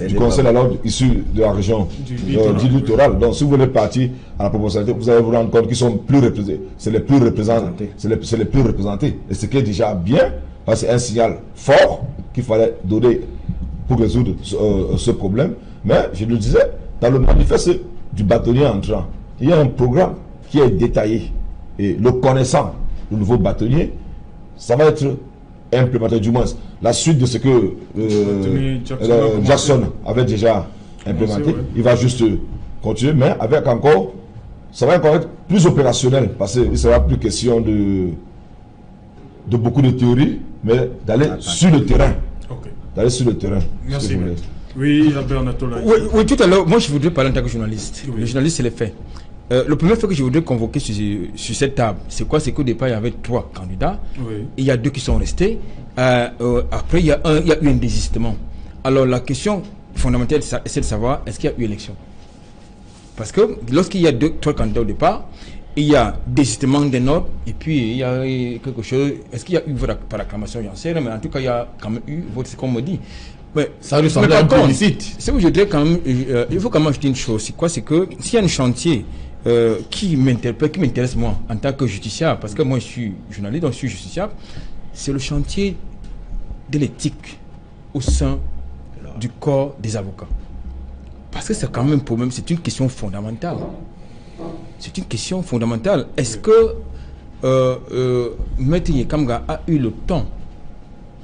du Conseil de l'Ordre issus de la région du littoral. Donc, si vous voulez partir à la proportionnalité, vous allez vous rendre compte qu'ils sont plus représentés. C'est les plus représentés. C'est les plus représentés. Et ce qui est déjà bien, parce que c'est un signal fort qu'il fallait donner pour résoudre ce problème. Mais, je le disais, dans le manifeste du bâtonnier entrant, il y a un programme qui est détaillé. Et le connaissant, le nouveau bâtonnier, ça va être implémenté, du moins la suite de ce que Jackson avait déjà implémenté. Il va juste continuer, mais avec encore, ça va encore être plus opérationnel, parce qu'il ne sera plus question de beaucoup de théories, mais d'aller sur le terrain. D'aller sur le terrain. Merci. Oui, Anatole. Oui, tout à l'heure, moi je voudrais parler en tant que journaliste. Oui. Le journaliste, c'est les faits. Le premier fait que je voudrais convoquer sur cette table, c'est quoi? C'est qu'au départ, il y avait 3 candidats. Oui. Il y a 2 qui sont restés. Après, il y a eu un désistement. Alors, la question fondamentale, c'est de savoir, est-ce qu'il y a eu élection? Parce que lorsqu'il y a 3 candidats au départ, il y a désistement d'un autre, et puis il y a quelque chose. Est-ce qu'il y a eu vote par acclamation? J'en sais rien, mais en tout cas, il y a quand même eu vote, c'est comme on me dit. Mais ça ressemble à un plébiscite. C'est où je dirais quand même, il faut quand même ajouter une chose. C'est quoi? C'est que s'il y a un chantier qui m'intéresse moi en tant que justiciable, parce que moi je suis journaliste, donc je suis justiciable, c'est le chantier de l'éthique au sein du corps des avocats. Parce que c'est quand même un problème, c'est une question fondamentale. C'est une question fondamentale. Est-ce que Maître Yekamga a eu le temps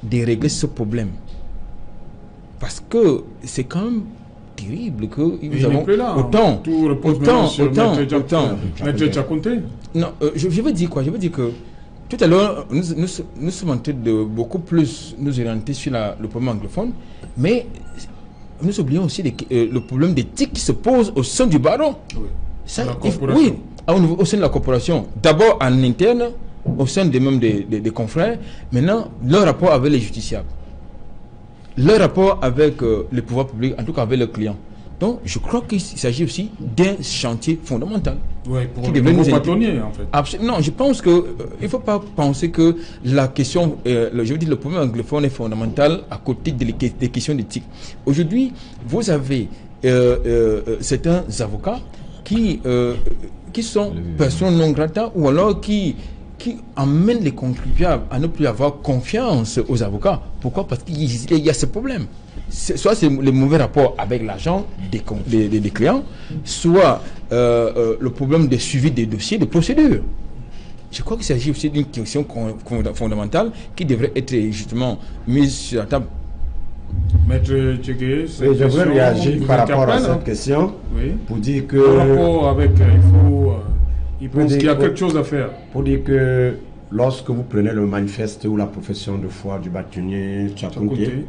de régler ce problème? Parce que c'est quand même terrible que nous avons autant. Non, je veux dire quoi? Je veux dire que tout à l'heure, nous sommes en train de beaucoup plus nous orienter sur le problème anglophone, mais nous oublions aussi le problème d'éthique qui se pose au sein du barreau. Oui. Ça, oui, au sein de la corporation. D'abord en interne, au sein des confrères. Maintenant, leur rapport avec les justiciables. Leur rapport avec les pouvoirs publics, en tout cas avec leurs clients. Donc, je crois qu'il s'agit aussi d'un chantier fondamental. Oui, pour le nouveau bâtonnier, en fait. Absolument. Non, je pense qu'il ne faut pas penser que la question, je veux dire, le problème anglophone est fondamental à côté des questions d'éthique. Aujourd'hui, vous avez certains avocats qui sont personnes non grata ou alors qui amènent les contribuables à ne plus avoir confiance aux avocats. Pourquoi? Parce qu'il y a ce problème. Soit c'est le mauvais rapport avec l'argent des clients, soit le problème de suivi des dossiers, des procédures. Je crois qu'il s'agit aussi d'une question fondamentale qui devrait être justement mise sur la table. Maître Tchégué, je voudrais réagir par rapport à cette question pour dire que... Par rapport avec... il pense qu'il y a quelque chose à faire. Pour dire que lorsque vous prenez le manifeste ou la profession de foi du bâtonnier Tchakounté,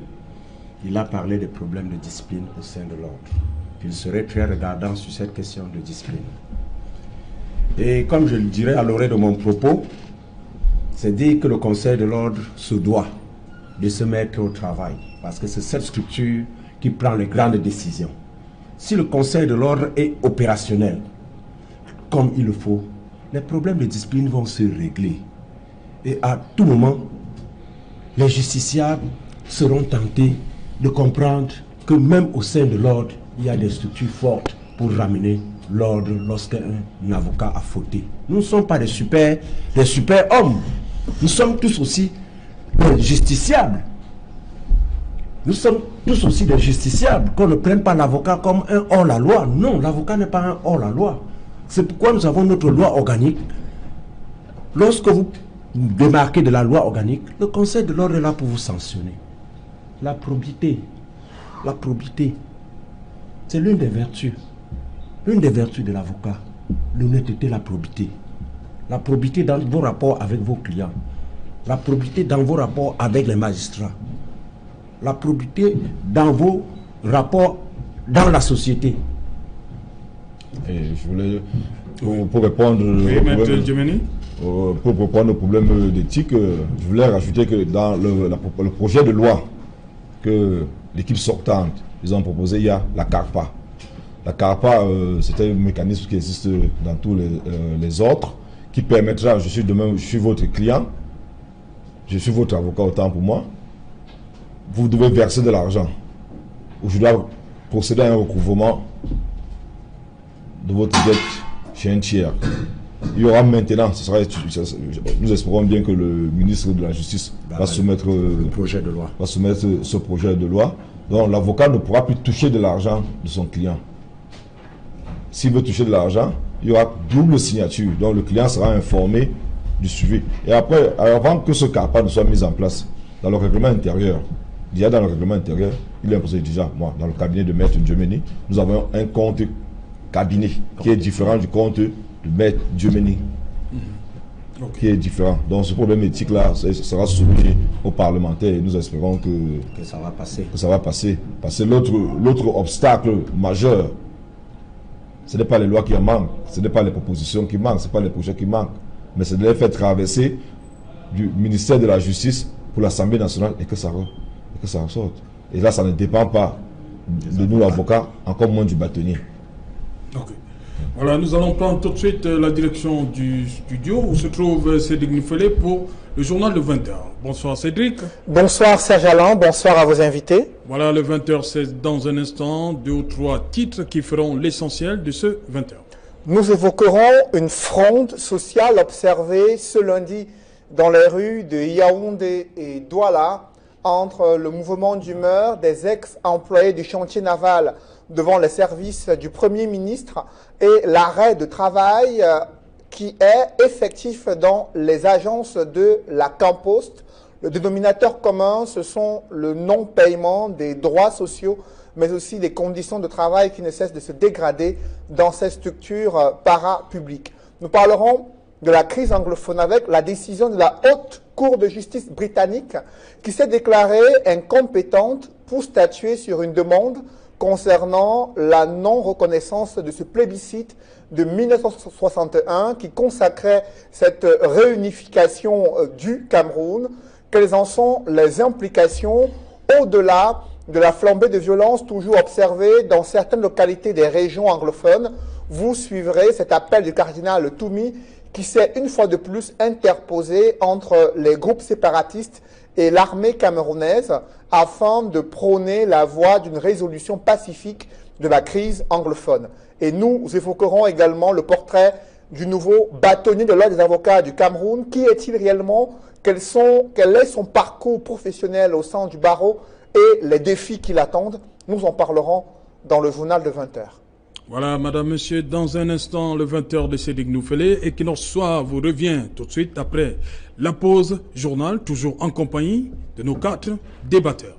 il a parlé des problèmes de discipline au sein de l'ordre. Il serait très regardant sur cette question de discipline. Et comme je le dirais à l'oreille de mon propos, c'est dire que le Conseil de l'ordre se doit de se mettre au travail. Parce que c'est cette structure qui prend les grandes décisions. Si le Conseil de l'ordre est opérationnel, comme il le faut, les problèmes de discipline vont se régler. Et à tout moment, les justiciables seront tentés de comprendre que même au sein de l'ordre, il y a des structures fortes pour ramener l'ordre lorsqu'un avocat a fauté. Nous ne sommes pas des super hommes. Nous sommes tous aussi des justiciables. Nous sommes tous aussi des justiciables, qu'on ne prenne pas l'avocat comme un hors-la-loi. Non, l'avocat n'est pas un hors-la-loi. C'est pourquoi nous avons notre loi organique. Lorsque vous démarquez de la loi organique, le Conseil de l'ordre est là pour vous sanctionner. La probité, c'est l'une des vertus. L'une des vertus de l'avocat, l'honnêteté, la probité. La probité dans vos rapports avec vos clients. La probité dans vos rapports avec les magistrats. La probité dans vos rapports dans la société. Et je voulais, pour répondre au problème d'éthique, je voulais rajouter que dans le projet de loi que l'équipe sortante, ils ont proposé, il y a la CARPA. La CARPA, c'est un mécanisme qui existe dans tous les autres, qui permettra, je suis votre client, je suis votre avocat autant pour moi, vous devez verser de l'argent, ou je dois procéder à un recouvrement de votre dette chez un tiers. Il y aura maintenant, nous espérons bien que le ministre de la Justice va soumettre ce projet de loi. Donc l'avocat ne pourra plus toucher de l'argent de son client. S'il veut toucher de l'argent, il y aura double signature. Donc le client sera informé du suivi. Et après, avant que ce CARPA ne soit mis en place, dans le règlement intérieur, déjà dans le règlement intérieur, il est imposé déjà, moi, dans le cabinet de Maître Djemeni, nous avons un compte cabinet qui est différent du compte de Maître Djemeni. Qui est différent. Donc ce problème éthique-là sera soumis aux parlementaires et nous espérons que ça va passer. Parce que l'autre obstacle majeur, ce n'est pas les lois qui en manquent, ce n'est pas les propositions qui manquent, ce n'est pas les projets qui manquent, mais c'est de les faire traverser du ministère de la Justice pour l'Assemblée nationale et que ça ressorte. Et là, ça ne dépend pas de nous, l'avocat, encore moins du bâtonnier. Ok. Voilà, nous allons prendre tout de suite la direction du studio où se trouve Cédric Nuffelé pour le journal de 20h. Bonsoir Cédric. Bonsoir Serge Alain, bonsoir à vos invités. Voilà, le 20h, c'est dans un instant 2 ou 3 titres qui feront l'essentiel de ce 20h. Nous évoquerons une fronde sociale observée ce lundi dans les rues de Yaoundé et Douala entre le mouvement d'humeur des ex-employés du chantier naval devant les services du Premier ministre et l'arrêt de travail qui est effectif dans les agences de la Campost. Le dénominateur commun, ce sont le non-paiement des droits sociaux, mais aussi des conditions de travail qui ne cessent de se dégrader dans ces structures parapubliques. Nous parlerons de la crise anglophone avec la décision de la Haute Cour de justice britannique qui s'est déclarée incompétente pour statuer sur une demande concernant la non-reconnaissance de ce plébiscite de 1961 qui consacrait cette réunification du Cameroun. Quelles en sont les implications au-delà de la flambée de violence toujours observée dans certaines localités des régions anglophones? Vous suivrez cet appel du cardinal Toumi qui s'est une fois de plus interposé entre les groupes séparatistes et l'armée camerounaise afin de prôner la voie d'une résolution pacifique de la crise anglophone. Et nous évoquerons également le portrait du nouveau bâtonnier de l'ordre des avocats du Cameroun. Qui est-il réellement? Quel est son parcours professionnel au sein du barreau et les défis qui l'attendent? Nous en parlerons dans le journal de 20h. Voilà, madame, monsieur, dans un instant, le 20h de Cédric Nuffelé, et qui nous soit vous revient tout de suite après la pause journal, toujours en compagnie de nos 4 débatteurs.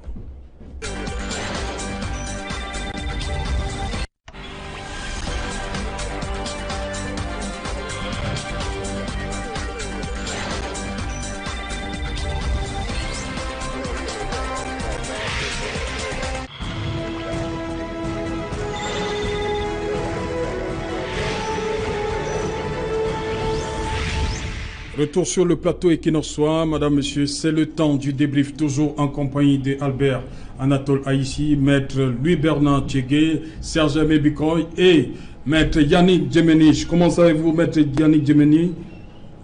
Retour sur le plateau équinoxois, madame, monsieur, c'est le temps du débrief, toujours en compagnie d'Albert Anatole Haïssi, maître Louis-Bernard Tchégué, Serge Aimé Bikoy et maître Yannick Djemeni. Comment savez-vous, maître Yannick Djemeni?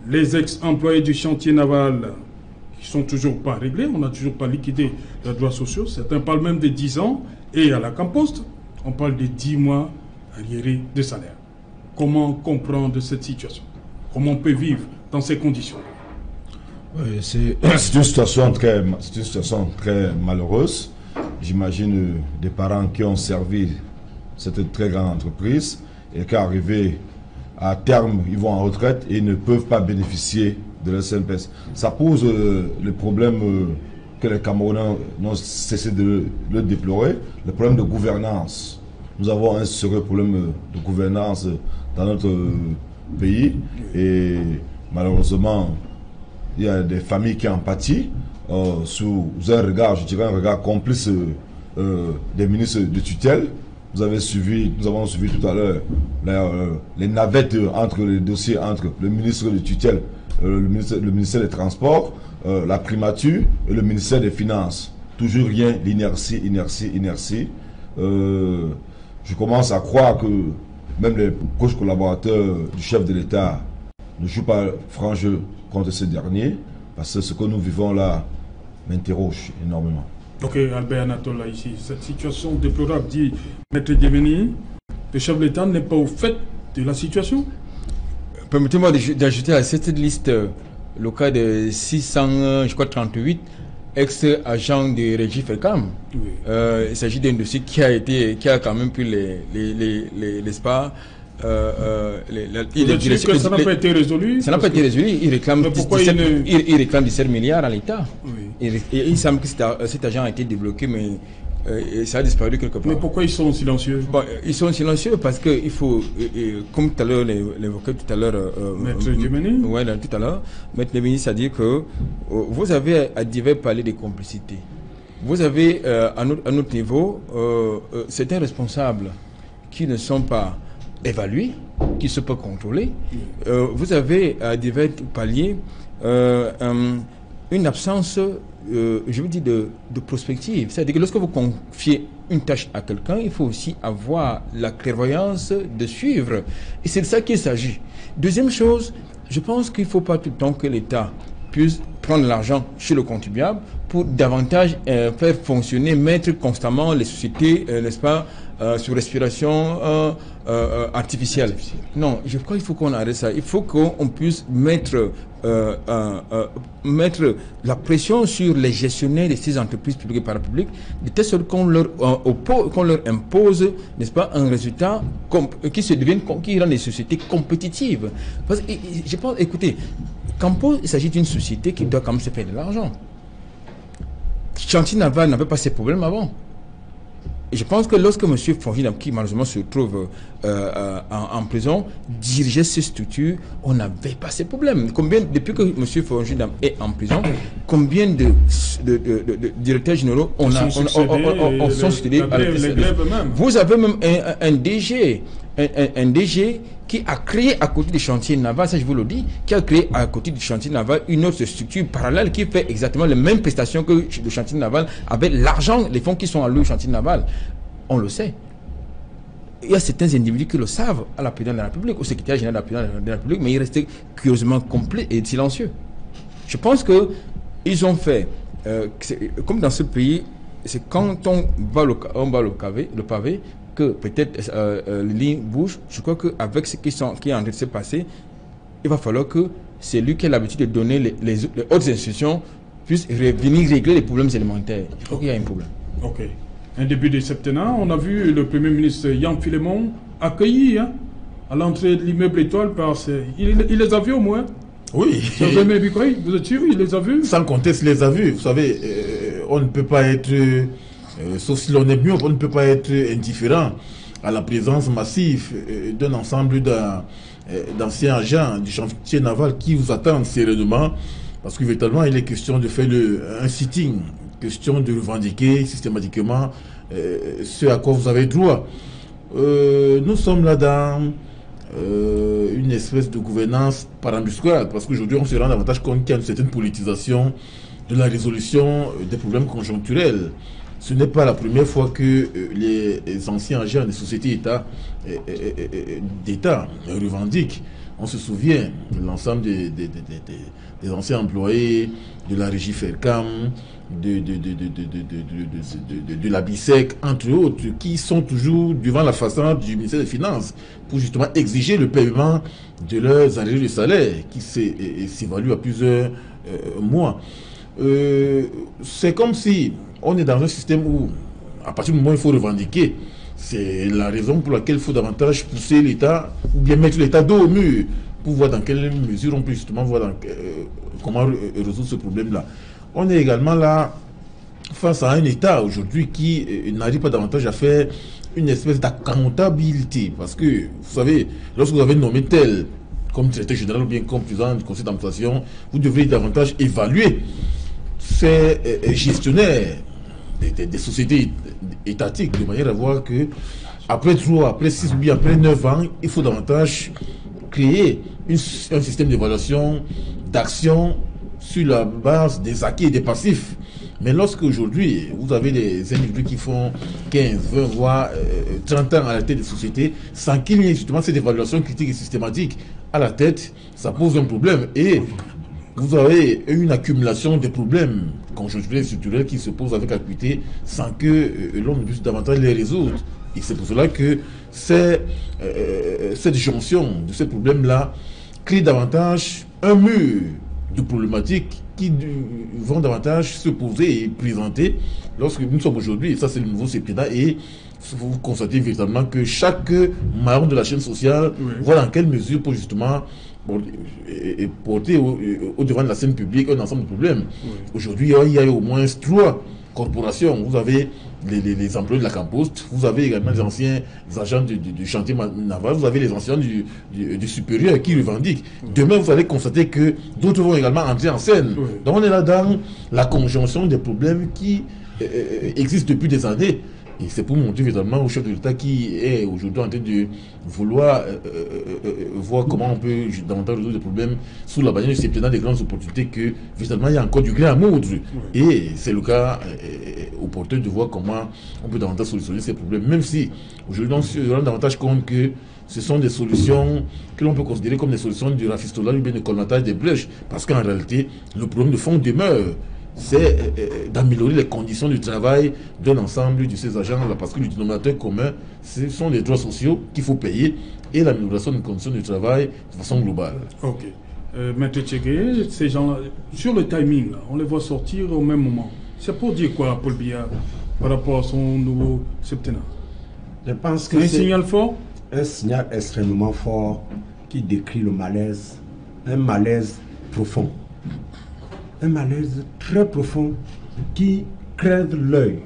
Les ex-employés du chantier naval qui sont toujours pas réglés, on n'a toujours pas liquidé leurs droits sociaux, certains parlent même de 10 ans, et à la Campost, on parle de 10 mois arriérés de salaire. Comment comprendre cette situation? Comment on peut vivre dans ces conditions? Oui, c'est une situation très malheureuse. j'imagine, des parents qui ont servi cette très grande entreprise et qu'arrivé à terme, ils vont en retraite et ne peuvent pas bénéficier de la SNPS. Ça pose le problème que les Camerounais n'ont cessé de le déplorer, le problème de gouvernance. Nous avons un sérieux problème de gouvernance dans notre pays et malheureusement, il y a des familles qui en pâtissent sous un regard, je dirais un regard complice des ministres de tutelle. Nous avons suivi tout à l'heure les navettes entre les dossiers entre le ministre de tutelle, le ministère des Transports, la primature et le ministère des Finances. Toujours rien, l'inertie, inertie. Je commence à croire que même les proches collaborateurs du chef de l'État ne jouent pas franc jeu contre ce dernier, parce que ce que nous vivons là m'interroge énormément. Ok, Albert Anatola ici. Cette situation déplorable, dit Maître Diemeni, le chef de l'État n'est pas au fait de la situation. Permettez-moi d'ajouter à cette liste le cas de 638 ex-agents de Régie Fercam. Oui. Il s'agit d'un dossier qui a quand même pu l'espace. Ça n'a pas été résolu. Ça n'a pas été résolu. Il réclame 17 milliards à l'État. Oui. Il semble que cet agent a été débloqué, mais ça a disparu quelque part. Mais pourquoi ils sont silencieux? Ils sont silencieux parce qu'il faut, comme tout à l'heure, l'évoquait tout à l'heure, Maître Diemeni. Oui, tout à l'heure, Maître Diemeni, c'est-à-dire que vous avez à divers parler des complicités. Vous avez, à notre niveau, certains responsables qui ne sont pas évalués, qui ne sont pas contrôlés. Vous avez à divers paliers une absence, je vous dis, de prospective. C'est-à-dire que lorsque vous confiez une tâche à quelqu'un, il faut aussi avoir la clairvoyance de suivre. Et c'est de ça qu'il s'agit. Deuxième chose, je pense qu'il ne faut pas tout le temps que l'État puisse prendre l'argent chez le contribuable pour davantage faire fonctionner, mettre constamment les sociétés, n'est-ce pas, sur respiration artificielle. Non, je crois qu'il faut qu'on arrête ça. Il faut qu'on puisse mettre la pression sur les gestionnaires de ces entreprises publiques et parapubliques, de telle sorte qu'on leur impose, n'est-ce pas, un résultat qui rend les sociétés compétitives. Parce que je pense, écoutez, Campo, il s'agit d'une société qui doit quand même se faire de l'argent. Chantier Naval n'avait pas ces problèmes avant. Et je pense que lorsque M. Fongi, qui malheureusement se trouve en prison, dirigeait ces structures, on n'avait pas ces problèmes. Depuis que M. Fongi est en prison, combien de directeurs généraux sont succédés à la Vous avez même un DG qui a créé à côté du chantier naval, ça je vous le dis, qui a créé à côté du chantier naval une autre structure parallèle qui fait exactement les mêmes prestations que le chantier naval avec l'argent, les fonds qui sont alloués au chantier naval. On le sait. Il y a certains individus qui le savent à la présidence de la République, au secrétaire général de la présidence de la République, mais ils restaient curieusement complets et silencieux. Je pense qu'ils ont fait, comme dans ce pays, c'est quand on va le pavé, que peut-être les lignes bougent. Je crois qu'avec ce qui est en train de se passer, il va falloir que c'est lui qui a l'habitude de donner les autres institutions puissent venir régler les problèmes élémentaires. Je crois qu'il y a un problème. Ok. Un début de septennat, on a vu le Premier ministre Yann Philémon accueilli à l'entrée de l'immeuble Étoile par il les a vus au moins. Oui. Vous êtes sûr, il les a vus? Sans conteste, il les a vus. Vous savez, on ne peut pas être... sauf si l'on est mieux, on ne peut pas être indifférent à la présence massive d'un ensemble d'anciens agents du chantier naval qui vous attendent sereinement, parce que véritablement il est question de faire un sitting, question de revendiquer systématiquement ce à quoi vous avez droit. Nous sommes là dans une espèce de gouvernance parambricale, parce qu'aujourd'hui on se rend davantage compte qu'il y a une certaine politisation de la résolution des problèmes conjoncturels. Ce n'est pas la première fois que les anciens agents des sociétés d'État revendiquent. On se souvient de l'ensemble des anciens employés de la Régie Fercam, de la BISEC, entre autres, qui sont toujours devant la façade du ministère des Finances pour justement exiger le paiement de leurs arriérés de salaire qui s'évaluent à plusieurs mois. c'est comme si on est dans un système où, à partir du moment où il faut revendiquer, c'est la raison pour laquelle il faut davantage pousser l'État, ou bien mettre l'État dos au mur, pour voir dans quelle mesure on peut justement voir comment résoudre ce problème-là. On est également là face à un État aujourd'hui qui n'arrive pas davantage à faire une espèce d'accountabilité. Parce que, vous savez, lorsque vous avez nommé tel comme directeur général ou bien comme président du conseil d'administration, vous devrez davantage évaluer ces gestionnaires des sociétés étatiques de manière à voir que après 3, après 6 ou bien après 9 ans, il faut davantage créer un système d'évaluation, d'action sur la base des acquis et des passifs. Mais lorsque aujourd'hui, vous avez des individus qui font 15, 20, voire 30 ans à la tête des sociétés, sans qu'il y ait justement cette évaluation critique et systématique à la tête, ça pose un problème. Et vous avez une accumulation de problèmes conjoncturels et structurels qui se posent avec acuité sans que l'on puisse davantage les résoudre. Et c'est pour cela que cette jonction de ces problèmes-là crée davantage un mur de problématiques qui vont davantage se poser et présenter lorsque nous sommes aujourd'hui, et ça c'est le nouveau CEPIDA, et vous constatez véritablement que chaque maillon de la chaîne sociale voit dans quelle mesure pour justement porter au devant de la scène publique un ensemble de problèmes. Aujourd'hui, il y a au moins 3 corporations. Vous avez les employés de la Campost, vous avez également les anciens agents du chantier naval, vous avez les anciens du supérieur qui revendiquent. Demain, vous allez constater que d'autres vont également entrer en scène. Donc on est là dans la conjonction des problèmes qui existent depuis des années. Et c'est pour montrer évidemment au chef de l'État qui est aujourd'hui en train de vouloir voir comment on peut davantage résoudre des problèmes sous la bannière du CEPIDA des grandes opportunités que véritablement il y a encore du grain à moudre. Et c'est le cas opportun de voir comment on peut davantage solutionner ces problèmes, même si aujourd'hui on se rend davantage compte que ce sont des solutions que l'on peut considérer comme des solutions du rafistolage ou bien de colmatage des brèches, parce qu'en réalité le problème de fond demeure. C'est d'améliorer les conditions du travail d'un ensemble de ces agents-là, parce que le dénominateur commun, ce sont les droits sociaux qu'il faut payer et l'amélioration des conditions du travail de façon globale. Ok. Maître Tchégué, ces gens-là, sur le timing, là, on les voit sortir au même moment. C'est pour dire quoi, Paul Biya, par rapport à son nouveau septennat? Je pense que c'est un signal fort? Un signal extrêmement fort qui décrit le malaise, un malaise profond. Un malaise très profond qui crève l'œil.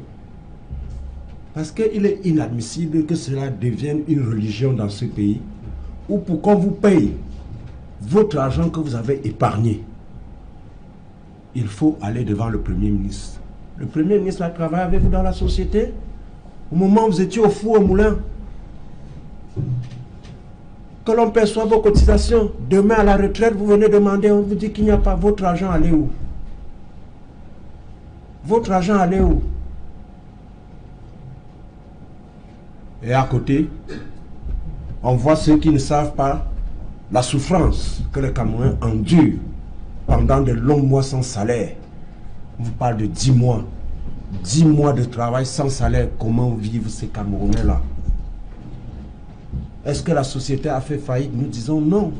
Parce qu'il est inadmissible que cela devienne une religion dans ce pays où pour qu'on vous paye votre argent que vous avez épargné, il faut aller devant le Premier ministre. Le Premier ministre a travaillé avec vous dans la société. Au moment où vous étiez au four au moulin, que l'on perçoit vos cotisations, demain à la retraite, vous venez demander, on vous dit qu'il n'y a pas votre argent, allez où? Votre argent allait où? Et à côté, on voit ceux qui ne savent pas la souffrance que les Camerounais endurent pendant de longs mois sans salaire. On vous parle de 10 mois. 10 mois de travail sans salaire. Comment vivent ces Camerounais-là? Est-ce que la société a fait faillite? Nous disons non.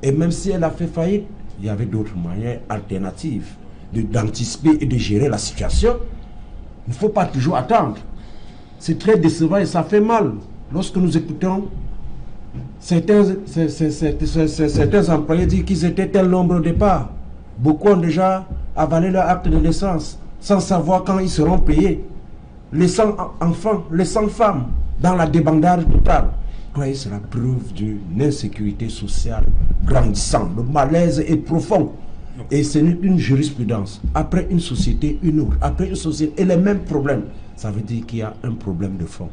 Et même si elle a fait faillite, il y avait d'autres moyens alternatifs d'anticiper et de gérer la situation. Il ne faut pas toujours attendre. C'est très décevant et ça fait mal lorsque nous écoutons certains employés dire qu'ils étaient tel nombre au départ. Beaucoup ont déjà avalé leur acte de naissance sans savoir quand ils seront payés, laissant enfants, laissant femmes dans la débandade totale. Croyez, c'est la preuve d'une insécurité sociale grandissante. Le malaise est profond. Et ce n'est une jurisprudence. Après une société, une autre. Après une société, et les mêmes problèmes. Ça veut dire qu'il y a un problème de fond.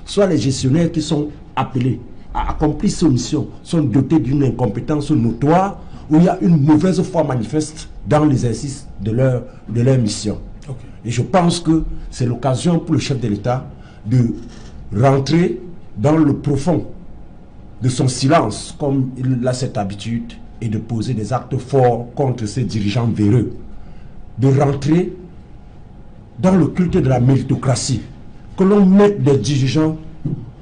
Soit les gestionnaires qui sont appelés à accomplir ces missions sont dotés d'une incompétence notoire, ou il y a une mauvaise foi manifeste dans l'exercice de leur mission. Okay. Et je pense que c'est l'occasion pour le chef de l'État de rentrer dans le profond de son silence, comme il a cette habitude, et de poser des actes forts contre ces dirigeants véreux, de rentrer dans le culte de la méritocratie, que l'on mette des dirigeants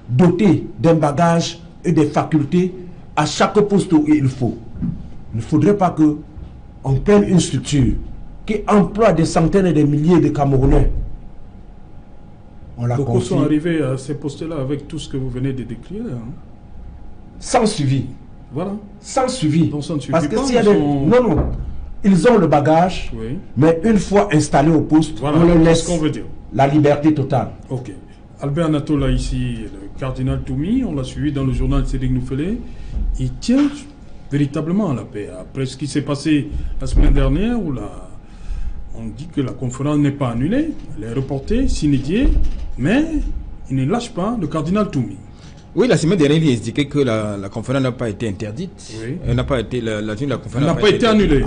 dotés d'un bagage et des facultés à chaque poste où il faut. Il ne faudrait pas qu'on prenne une structure qui emploie des centaines et des milliers de Camerounais. On l'a Beaucoup confié sont arrivés à ces postes-là avec tout ce que vous venez de décrire. Hein. sans suivi. Voilà. Sans suivi. Donc ça ne suffit Parce que pas, s'il y a ils des... sont- Non, non. Ils ont le bagage, Oui. mais une fois installés au poste, Voilà, on leur c'est laisse ce qu'on veut dire. la liberté totale. Ok. Albert Natola ici, le cardinal Toumi, on l'a suivi dans le journal Cédric Nouffelé. Il tient véritablement à la paix. Après ce qui s'est passé la semaine dernière, où on dit que la conférence n'est pas annulée, elle est reportée, signifiée, mais il ne lâche pas le cardinal Toumi. Oui, la semaine dernière, il expliquait que la conférence n'a pas été interdite. Oui. Elle n'a pas été, la tenue de la conférence Elle n'a pas été annulée.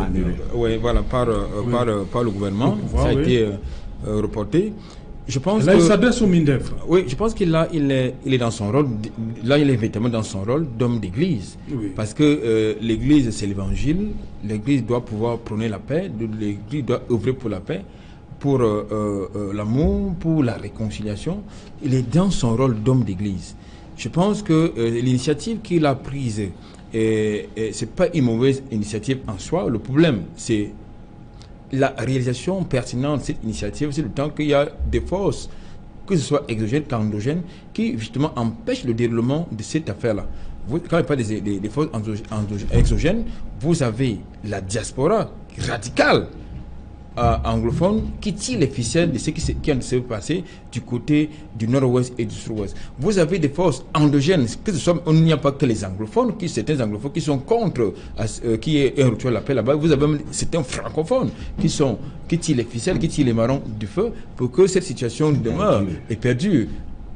Oui, voilà, par le gouvernement. Le pouvoir, ça a oui. été reporté. Je pense Là, que, il s'adresse au MINDEF. oui, je pense qu'il est dans son rôle. Là, il est véritablement dans son rôle d'homme d'église. Oui. Parce que l'église, c'est l'évangile. L'église doit pouvoir prôner la paix. L'église doit œuvrer pour la paix, pour l'amour, pour la réconciliation. Il est dans son rôle d'homme d'église. Je pense que l'initiative qu'il a prise, c'est pas une mauvaise initiative en soi. Le problème, c'est la réalisation pertinente de cette initiative. C'est le temps qu'il y a des forces, que ce soit exogènes qu'endogènes, qui justement empêchent le déroulement de cette affaire-là. Quand il n'y a pas des forces exogènes, vous avez la diaspora radicale anglophone qui tire les ficelles de ce qui vient de se passer du côté du nord-ouest et du sud-ouest. Vous avez des forces endogènes, que ce soit, il n'y a pas que les anglophones, certains anglophones qui sont contre, qui est un rituel appel là-bas. Vous avez même certains francophones qui tirent les ficelles, qui tirent les marrons du feu pour que cette situation demeure et perdure.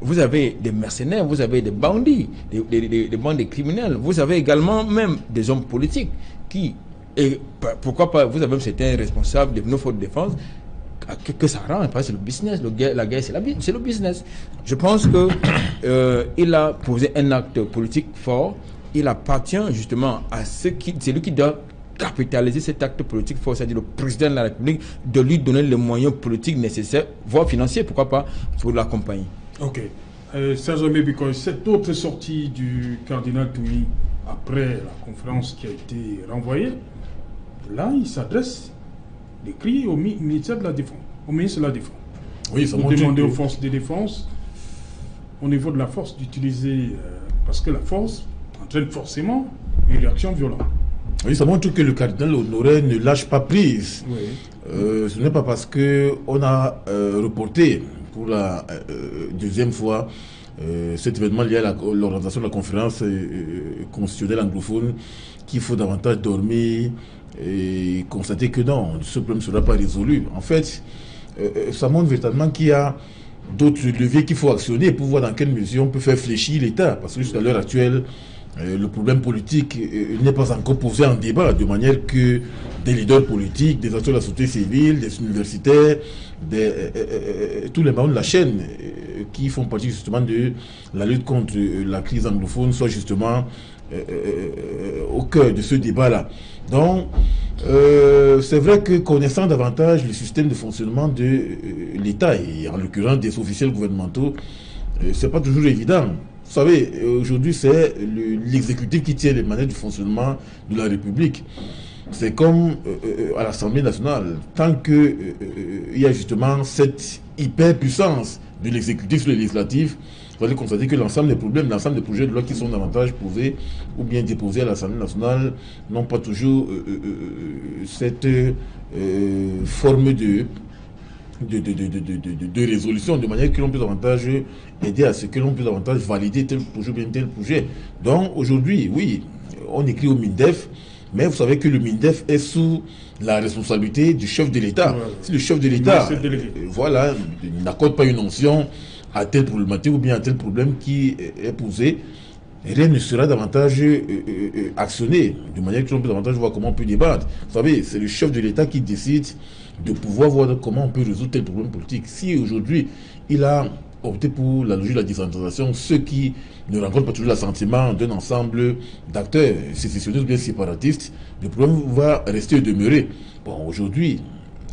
Vous avez des mercenaires, vous avez des bandits, des bandes de criminels. Vous avez également même des hommes politiques qui... Et pourquoi pas, vous avez même certains responsables de nos forces de défense que ça rend, parce que c'est le business, la guerre c'est le business. Je pense que il a posé un acte politique fort. Il appartient justement à c'est lui qui doit capitaliser cet acte politique fort, c'est-à-dire le président de la République, de lui donner les moyens politiques nécessaires, voire financiers, pourquoi pas, pour l'accompagner. Ok. Serge Mébikoy, cette autre sortie du cardinal Toumi après la conférence qui a été renvoyée, là, il s'adresse des cris au ministère de la Défense, au ministre de la Défense. Oui, ça Pour montre demander que- aux forces de défense, au niveau de la force, d'utiliser, parce que la force entraîne forcément une réaction violente. Oui, ça montre que le cardinal Honoré ne lâche pas prise. Oui. Ce n'est pas parce qu'on a reporté pour la deuxième fois cet événement lié à l'organisation de la conférence constitutionnelle anglophone qu'il faut davantage dormir et constater que non, ce problème ne sera pas résolu. En fait, ça montre véritablement qu'il y a d'autres leviers qu'il faut actionner pour voir dans quelle mesure on peut faire fléchir l'État. Parce que jusqu'à l'heure actuelle, le problème politique n'est pas encore posé en débat, de manière que des leaders politiques, des acteurs de la société civile, des universitaires, tous les membres de la chaîne qui font partie justement de la lutte contre la crise anglophone soient justement au cœur de ce débat-là. Donc, c'est vrai que connaissant davantage le système de fonctionnement de l'État, et en l'occurrence des officiels gouvernementaux, c'est pas toujours évident. Vous savez, aujourd'hui, c'est l'exécutif qui tient les manettes du fonctionnement de la République. C'est comme à l'Assemblée nationale. Tant qu'il y a justement cette hyper-puissance de l'exécutif sur le législatif, vous allez constater que l'ensemble des problèmes, l'ensemble des projets de loi qui sont davantage posés ou bien déposés à l'Assemblée nationale n'ont pas toujours cette forme de résolution, de manière que l'on peut davantage aider à ce que l'on peut davantage valider tel projet ou bien tel projet. Donc aujourd'hui, oui, on écrit au MINDEF, mais vous savez que le MINDEF est sous la responsabilité du chef de l'État. Voilà. Si le chef de l'État, ministre délégué. voilà, n'accorde pas une onction à telle problématique ou bien à tel problème qui est posé, rien ne sera davantage actionné, de manière que l'on peut davantage voir comment on peut débattre. Vous savez, c'est le chef de l'État qui décide de pouvoir voir comment on peut résoudre tel problème politique. Si aujourd'hui, il a opté pour la logique de la décentralisation, ceux qui ne rencontrent pas toujours l'assentiment d'un ensemble d'acteurs sécessionnistes ou bien séparatistes, le problème va rester et demeurer. Bon, aujourd'hui,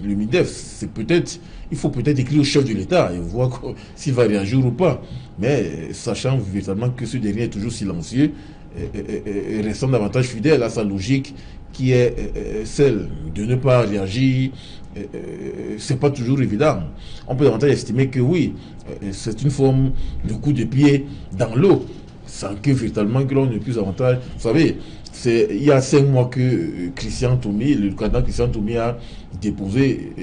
le MINDEF, c'est peut-être, il faut peut-être écrire au chef de l'État et voir s'il va réagir ou pas. Mais sachant véritablement que ce dernier est toujours silencieux et restant davantage fidèle à sa logique qui est celle de ne pas réagir c'est pas toujours évident. On peut davantage estimer que oui, c'est une forme de coup de pied dans l'eau, sans que véritablement que l'on ne puisse avantage. Vous savez, il y a 5 mois que Christian Toumi, le candidat Christian Toumi a déposé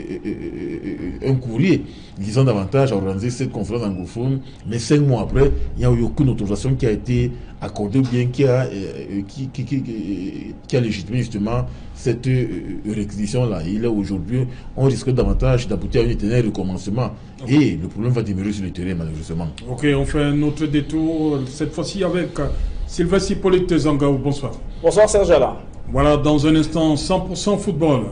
un courrier disant davantage à organiser cette conférence anglophone, mais 5 mois après, il n'y a eu aucune autorisation qui a été accordée ou bien qui a légitimé justement cette réquisition-là. Et aujourd'hui, on risque davantage d'aboutir à un éternel recommencement. Et le problème va demeurer sur le terrain, malheureusement. Ok, on fait un autre détour, cette fois-ci avec Sylvestre Hippolyte Zangaou. Bonsoir. Bonsoir Serge Alain. Voilà, dans un instant, 100% football.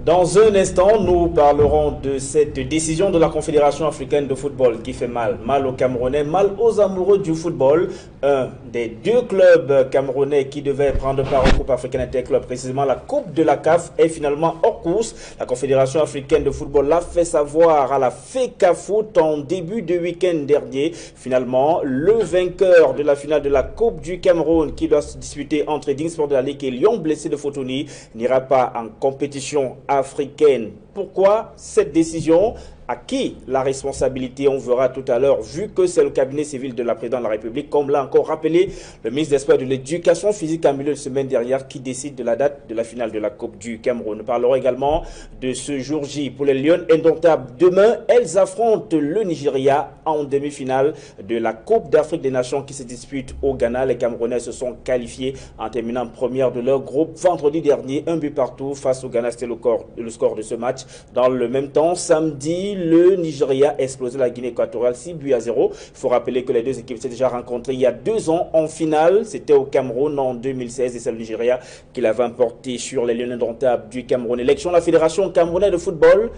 Dans un instant, nous parlerons de cette décision de la Confédération africaine de football qui fait mal. Mal aux Camerounais, mal aux amoureux du football. Un des 2 clubs camerounais qui devaient prendre part au Coupe africaine interclub, précisément la Coupe de la CAF, est finalement hors course. La Confédération africaine de football l'a fait savoir à la FECAFOOT en début de week-end dernier. Finalement, le vainqueur de la finale de la Coupe du Cameroun qui doit se disputer entre Ding Sport de la Ligue et Lyon Blessé de Fotoni n'ira pas en compétition africaine. Pourquoi cette décision? À qui la responsabilité? On verra tout à l'heure, vu que c'est le cabinet civil de la présidente de la République, comme l'a encore rappelé le ministre des Sports et de l'Éducation physique en milieu de semaine dernière, qui décide de la date de la finale de la Coupe du Cameroun. Nous parlerons également de ce jour J pour les Lions indomptables. Demain, elles affrontent le Nigeria en demi-finale de la Coupe d'Afrique des Nations qui se dispute au Ghana. Les Camerounais se sont qualifiés en terminant première de leur groupe vendredi dernier, 1 but partout face au Ghana. C'était le score de ce match. Dans le même temps, samedi, le Nigeria a explosé la Guinée équatoriale 6 buts à 0. Il faut rappeler que les 2 équipes s'étaient déjà rencontrées il y a 2 ans en finale. C'était au Cameroun en 2016 et c'est le Nigeria qui l'avait emporté sur les Lions indomptables du Cameroun. Élection de la Fédération camerounaise de football.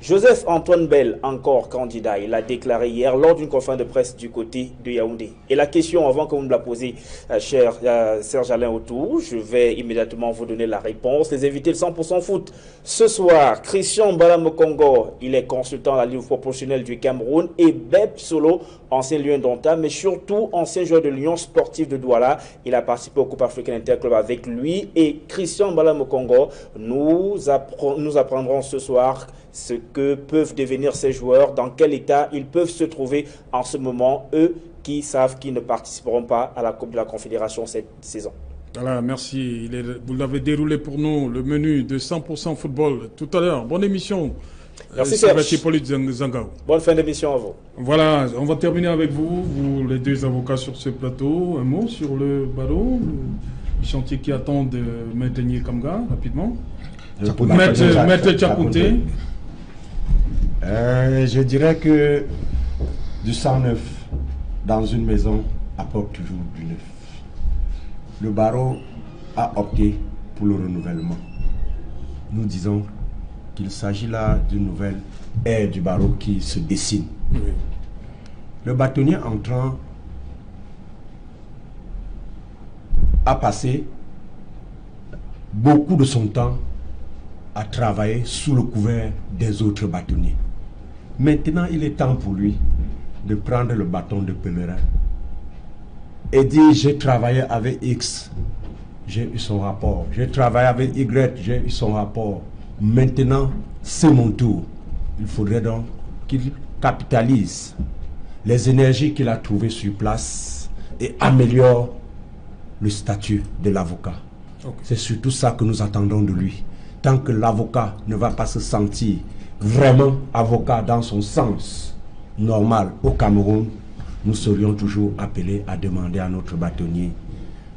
Joseph-Antoine Bell, encore candidat, il a déclaré hier lors d'une conférence de presse du côté de Yaoundé. Et la question, avant que vous me la posiez, cher Serge Alain Autour, je vais immédiatement vous donner la réponse. Les invités de 100% foot ce soir, Christian Mbala-Mokongo, il est consultant à la Ligue proportionnelle du Cameroun, et Beb Solo, ancien Lion indomptable, mais surtout ancien joueur de l'Union sportive de Douala. Il a participé au Coupe africaine interclub avec lui et Christian Mbala-Mokongo. Nous apprendrons ce soir ce que peuvent devenir ces joueurs, dans quel état ils peuvent se trouver en ce moment, eux qui savent qu'ils ne participeront pas à la Coupe de la Confédération cette saison. Voilà, merci. Vous l'avez déroulé pour nous, le menu de 100% football tout à l'heure. Bonne émission. Merci Serge. Zangaou. Bonne fin d'émission à vous. Voilà, on va terminer avec vous, les 2 avocats sur ce plateau. Un mot sur le barreau, le chantier qui attend de maintenir Kamga, rapidement. Maître Tchakouté. Je dirais que du sang neuf dans une maison apporte toujours du neuf. Le barreau a opté pour le renouvellement. Nous disons qu'il s'agit là d'une nouvelle ère du barreau qui se dessine. Oui. Le bâtonnier entrant a passé beaucoup de son temps à travailler sous le couvert des autres bâtonniers. Maintenant, il est temps pour lui de prendre le bâton de pèlerin et dire: j'ai travaillé avec X, j'ai eu son rapport. J'ai travaillé avec Y, j'ai eu son rapport. Maintenant, c'est mon tour. Il faudrait donc qu'il capitalise les énergies qu'il a trouvées sur place et améliore le statut de l'avocat. Okay. C'est surtout ça que nous attendons de lui. Tant que l'avocat ne va pas se sentir vraiment avocat dans son sens normal au Cameroun, nous serions toujours appelés à demander à notre bâtonnier: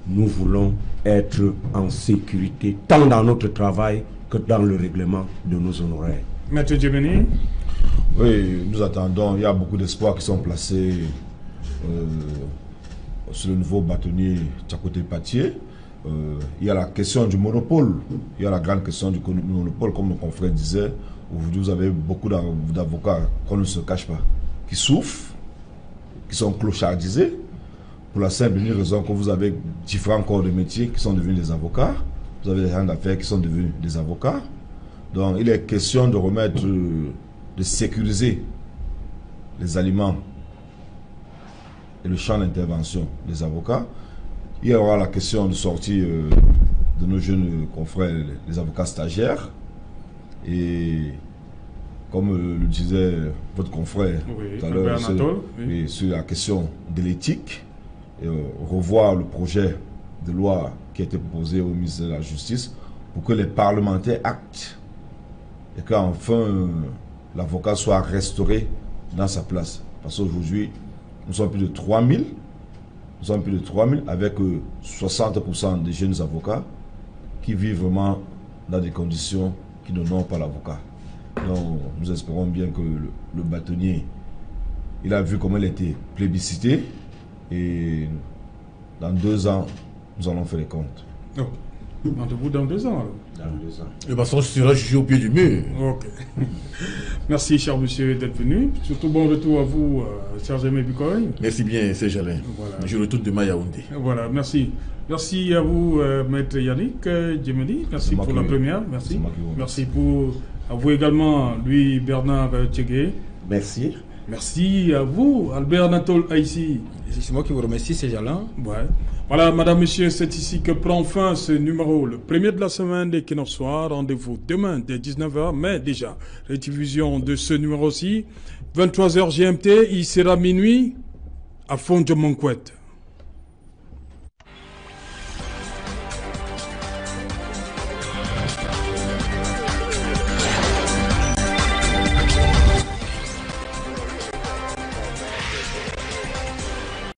nous voulons être en sécurité tant dans notre travail que dans le règlement de nos honoraires. Maître Djemeni. Oui, nous attendons, il y a beaucoup d'espoirs qui sont placés sur le nouveau bâtonnier Tchakouté Patié. Il y a la question du monopole, il y a la grande question du monopole, comme nos confrères disaient. Aujourd'hui, vous avez beaucoup d'avocats qu'on ne se cache pas, qui souffrent, qui sont clochardisés, pour la simple et unique raison que vous avez différents corps de métier qui sont devenus des avocats, vous avez des gens d'affaires qui sont devenus des avocats. Donc, il est question de remettre, de sécuriser les aliments et le champ d'intervention des avocats. Il y aura la question de sortie de nos jeunes confrères, les avocats stagiaires. Et comme le disait votre confrère tout à l'heure, sur la question de l'éthique, revoir le projet de loi qui a été proposé au ministère de la Justice pour que les parlementaires actent et qu'enfin l'avocat soit restauré dans sa place. Parce qu'aujourd'hui, nous sommes plus de 3000. Nous sommes plus de 3000 avec 60% des jeunes avocats qui vivent vraiment dans des conditions qui n'honorent pas l'avocat. Donc nous espérons bien que le bâtonnier, il a vu comment il était plébiscité et dans 2 ans, nous allons faire les comptes. Oh. Rendez-vous dans 2 ans alors. Dans 2 ans. Le bâton sera jugé au pied du mur. Ok. Merci, cher monsieur, d'être venu. Surtout bon retour à vous, cher Jémé Bikoy. Merci bien, c'est Jalin. Voilà. Je retourne demain à Yaoundé. Voilà, merci. Merci à vous, maître Yannick Djemedi. Merci pour la première. Merci. Merci à vous également, Louis Bernard Tchégué. Merci. Merci à vous, Albert Anatole Haïssi. C'est moi qui vous remercie, c'est Jalin. Ouais. Voilà, madame, monsieur, c'est ici que prend fin ce numéro, le premier de la semaine des Kino Soir. Rendez-vous demain dès 19h, mais déjà, rediffusion de ce numéro-ci. 23h GMT, il sera minuit à fond de Monquette.